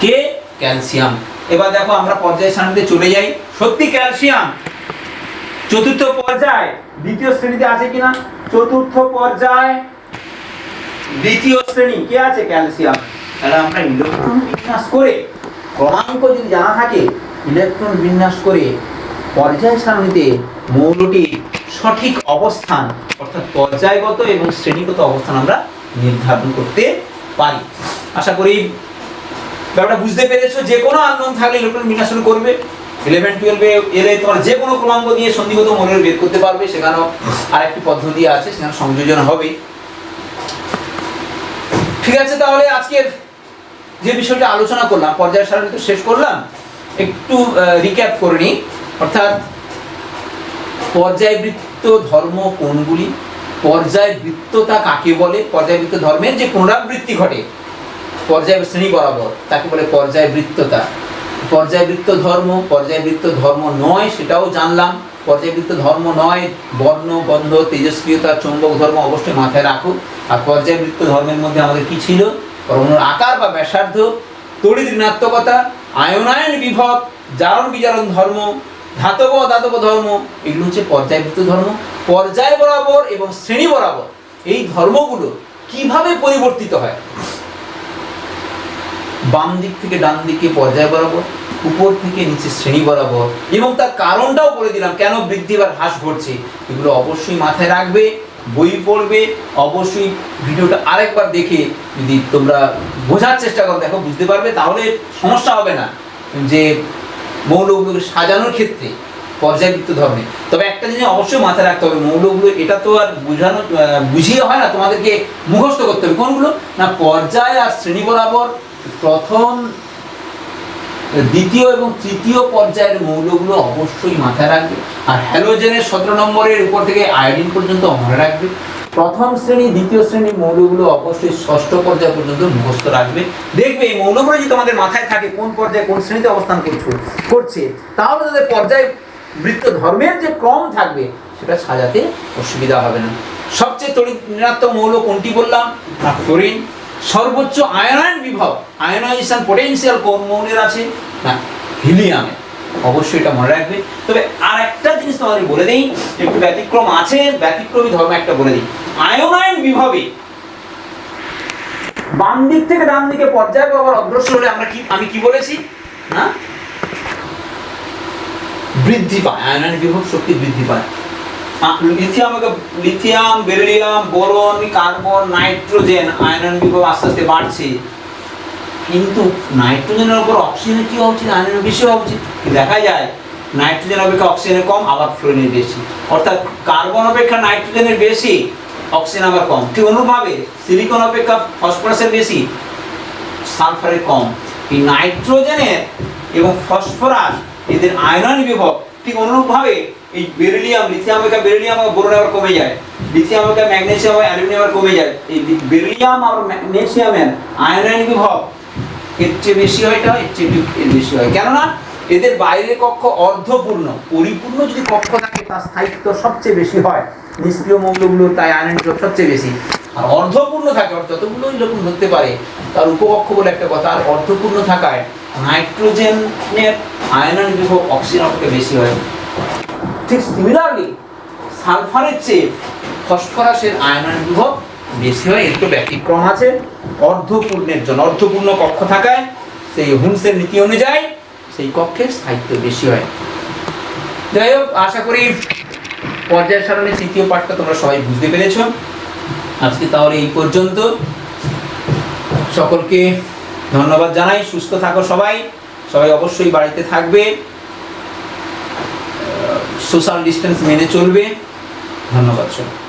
কে? ক্যালসিয়াম। এবার দেখো আমরা পর্যায় সারণীতে চলে যাই। সত্যি ক্যালসিয়াম চতুর্থ পর্যায় দ্বিতীয় শ্রেণীতে আছে কিনা? চতুর্থ পর্যায় দ্বিতীয় শ্রেণী কে আছে? ক্যালসিয়াম। তাহলে আমরা ইলেকট্রন বিন্যাস করে, ক্রমাঙ্ক যদি জানা থাকে, ইলেকট্রন বিন্যাস করে পর্যায় সারণীতে মৌলটির সঠিক অবস্থান অর্থাৎ পর্যায়গত এবং শ্রেণীগত অবস্থান আমরা নির্ধারণ করতে পারি। আশা করি ব্যাপারটা বুঝতে পেরেছো। যে কোনো আননোন থাকলে ইলেকট্রন বিন্যাস করবে। 11 12 এলে তোমরা যে কোনো ক্রমাঙ্ক দিয়ে সন্ধিগত মৌল বের করতে পারবে। সেখানেও আরেকটি পদ্ধতি আছে, সেখানে সংযোজন হবে। ঠিক আছে, তাহলে আজকের যে বিষয়টা আলোচনা করলাম, পর্যায় সারণী তো শেষ করলাম, একটু রিক্যাপ করে নিই। অর্থাৎ পর্যায়বৃত্ত ধর্ম কোনগুলি, পর্যায়বৃত্ততা কাকে বলে, পর্যায়বৃত্ত ধর্মের যে পুনরাবৃত্তি ঘটে পর্যায় শ্রেণী বরাবর তাকে বলে পর্যায়বৃত্ততা। পর্যায়বৃত্ত ধর্ম নয় সেটাও জানলাম। পর্যায়বৃত্ত ধর্ম নয়, বর্ণ, গন্ধ, তেজস্ক্রিয়তা, চৌম্বক ধর্ম অবশ্যই মাথায় রাখো। আর পর্যায়বৃত্ত ধর্মের মধ্যে আমাদের কি ছিল? পরমাণুর আকার বা ব্যাসার্ধ, তড়িৎ ঋণাত্মকতা, আয়নায়ন বিভব, জারণ বিজারণ ধর্ম, ধাতব অধাতব ধর্ম, এগুলো হচ্ছে পর্যায়বৃত্ত ধর্ম। পর্যায় বরাবর এবং শ্রেণী বরাবর এই ধর্মগুলো কিভাবে পরিবর্তিত হয়? বাম দিক থেকে ডান দিকে পর্যায় বরাবর, উপর থেকে নিচে শ্রেণী বরাবর, এবং তার কারণটাও বলে দিলাম কেন বৃদ্ধি বা হ্রাস ঘটছে। এগুলো অবশ্যই মাথায় রাখবে। বই পড়বে, অবশ্যই ভিডিওটা আরেকবার দেখে যদি তোমরা বোঝার চেষ্টা করো, দেখো বুঝতে পারবে, তাহলে সমস্যা হবে না যে মৌলগুলো সাজানোর ক্ষেত্রে পর্যায়বৃত্ত ধরনের। তবে একটা জিনিস অবশ্যই মাথায় রাখতে হবে, মৌলগুলো এটা তো আর বুঝিয়ে হয় না, তোমাদেরকে মুখস্থ করতে হবে। কোনগুলো না, পর্যায় আর শ্রেণী বরাবর প্রথম, দ্বিতীয় এবং তৃতীয় পর্যায়ের মৌলগুলো অবশ্যই মাথায় রাখবে। আর হ্যালোজেনের 17 নম্বরের উপর থেকে আয়োডিন পর্যন্ত মনে রাখবে। প্রথম শ্রেণী দ্বিতীয় শ্রেণীর মৌলগুলো অবশ্যই ষষ্ঠ পর্যায় পর্যন্ত মুখস্থ রাখবে। দেখবে এই মৌলগুলো যদি তোমাদের মাথায় থাকে কোন পর্যায়ে কোন শ্রেণীতে অবস্থান করছে, তাহলে তাদের পর্যায় বৃত্ত ধর্মের যে ক্রম থাকবে সেটা সাজাতে অসুবিধা হবে না। সবচেয়ে তড়িৎ ঋণাত্মক মৌল কোনটি বললাম না, ফ্লোরিন। সর্বোচ্চ আয়নায়ন বিভব, আয়নাইজেশন পটেনশিয়াল কোন মৌলের আছে না, হিলিয়ামে। অবশ্যই এটা মনে রাখবে। তবে আর একটা জিনিস তোমাদের বলে দেই, একটু ব্যতিক্রম আছে, ব্যতিক্রমী ধর্ম একটা বলে দিই। আয়নায়ন বিভবে বাম দিক থেকে ডান দিকে পর্যায় বরাবর অগ্রসর হলে আমি কি বলেছি না, বৃদ্ধি পায়, আয়নায়ন বিভব শক্তি বৃদ্ধি পায়। Lithium, beryllium, boron, carbon, nitrogen আয়নায়ন বিভব আস্তে আস্তে বাড়ছে, কিন্তু নাইট্রোজেনের উপর অক্সিজেনের কি হওয়া উচিত, আয়নায়ন বেশি হওয়া উচিত। দেখা যায় নাইট্রোজেন অপেক্ষা অক্সিজেনের কম, আবার ফ্লোরিনের বেশি। অর্থাৎ কার্বন অপেক্ষা নাইট্রোজেনের বেশি, অক্সিজেন আবার কম। ঠিক অনুরূপভাবে সিলিকন অপেক্ষা ফসফরাসের বেশি, সালফারের কম। এই নাইট্রোজেনের এবং ফসফরাস এদের আয়নায়ন বিভব ঠিক অনুরূপভাবে এই বেরিলিয়াম, লিথিয়াম অপেক্ষা বেরিলিয়াম আর বোরন আবার কমে যায়, লিথিয়াম অপেক্ষা ম্যাগনেসিয়াম আর অ্যালুমিনিয়াম আবার কমে যায়। এই বেরিলিয়াম আর ম্যাগনেসিয়ামের আয়নায়ন বিভব এর চেয়ে বেশি হয়, এটা এর চেয়ে বেশি হয়। কেননা এদের বাইরের কক্ষ অর্ধপূর্ণ, পরিপূর্ণ যদি কক্ষ থাকে তার স্থায়িত্ব সবচেয়ে বেশি হয়। নিষ্ক্রিয় মৌলগুলো তাই আয়নায়ন বিভব সবচেয়ে বেশি। আর অর্ধপূর্ণ থাকে, যতগুলো এরকম ধরতে পারে তার উপকক্ষ বলে একটা কথা। আর অর্ধপূর্ণ থাকায় নাইট্রোজেনের আয়নায়ন বিভব অক্সিজেন অপেক্ষা বেশি হয়। ঠিক সিমিলারলি সালফারের চেয়ে ফসফরাসের আয়নায়ন বিভব বেশি হয়। একটু ব্যতিক্রম আছে অর্ধপূর্ণের জন্য, অর্ধপূর্ণ কক্ষ থাকায় সেই হুমসের নীতি অনুযায়ী সেই কক্ষের স্থায়িত্ব বেশি হয়। যাই হোক, আশা করি পর্যায় সারণীর তৃতীয় পাঠটা তোমরা সবাই বুঝতে পেরেছ। আজকে তাহলে এই পর্যন্ত। সকলকে ধন্যবাদ জানাই। সুস্থ থাকো সবাই, সবাই অবশ্যই বাড়িতে থাকবে, সোশ্যাল ডিস্টেন্স মেনে চলবে। ধন্যবাদ সবাই।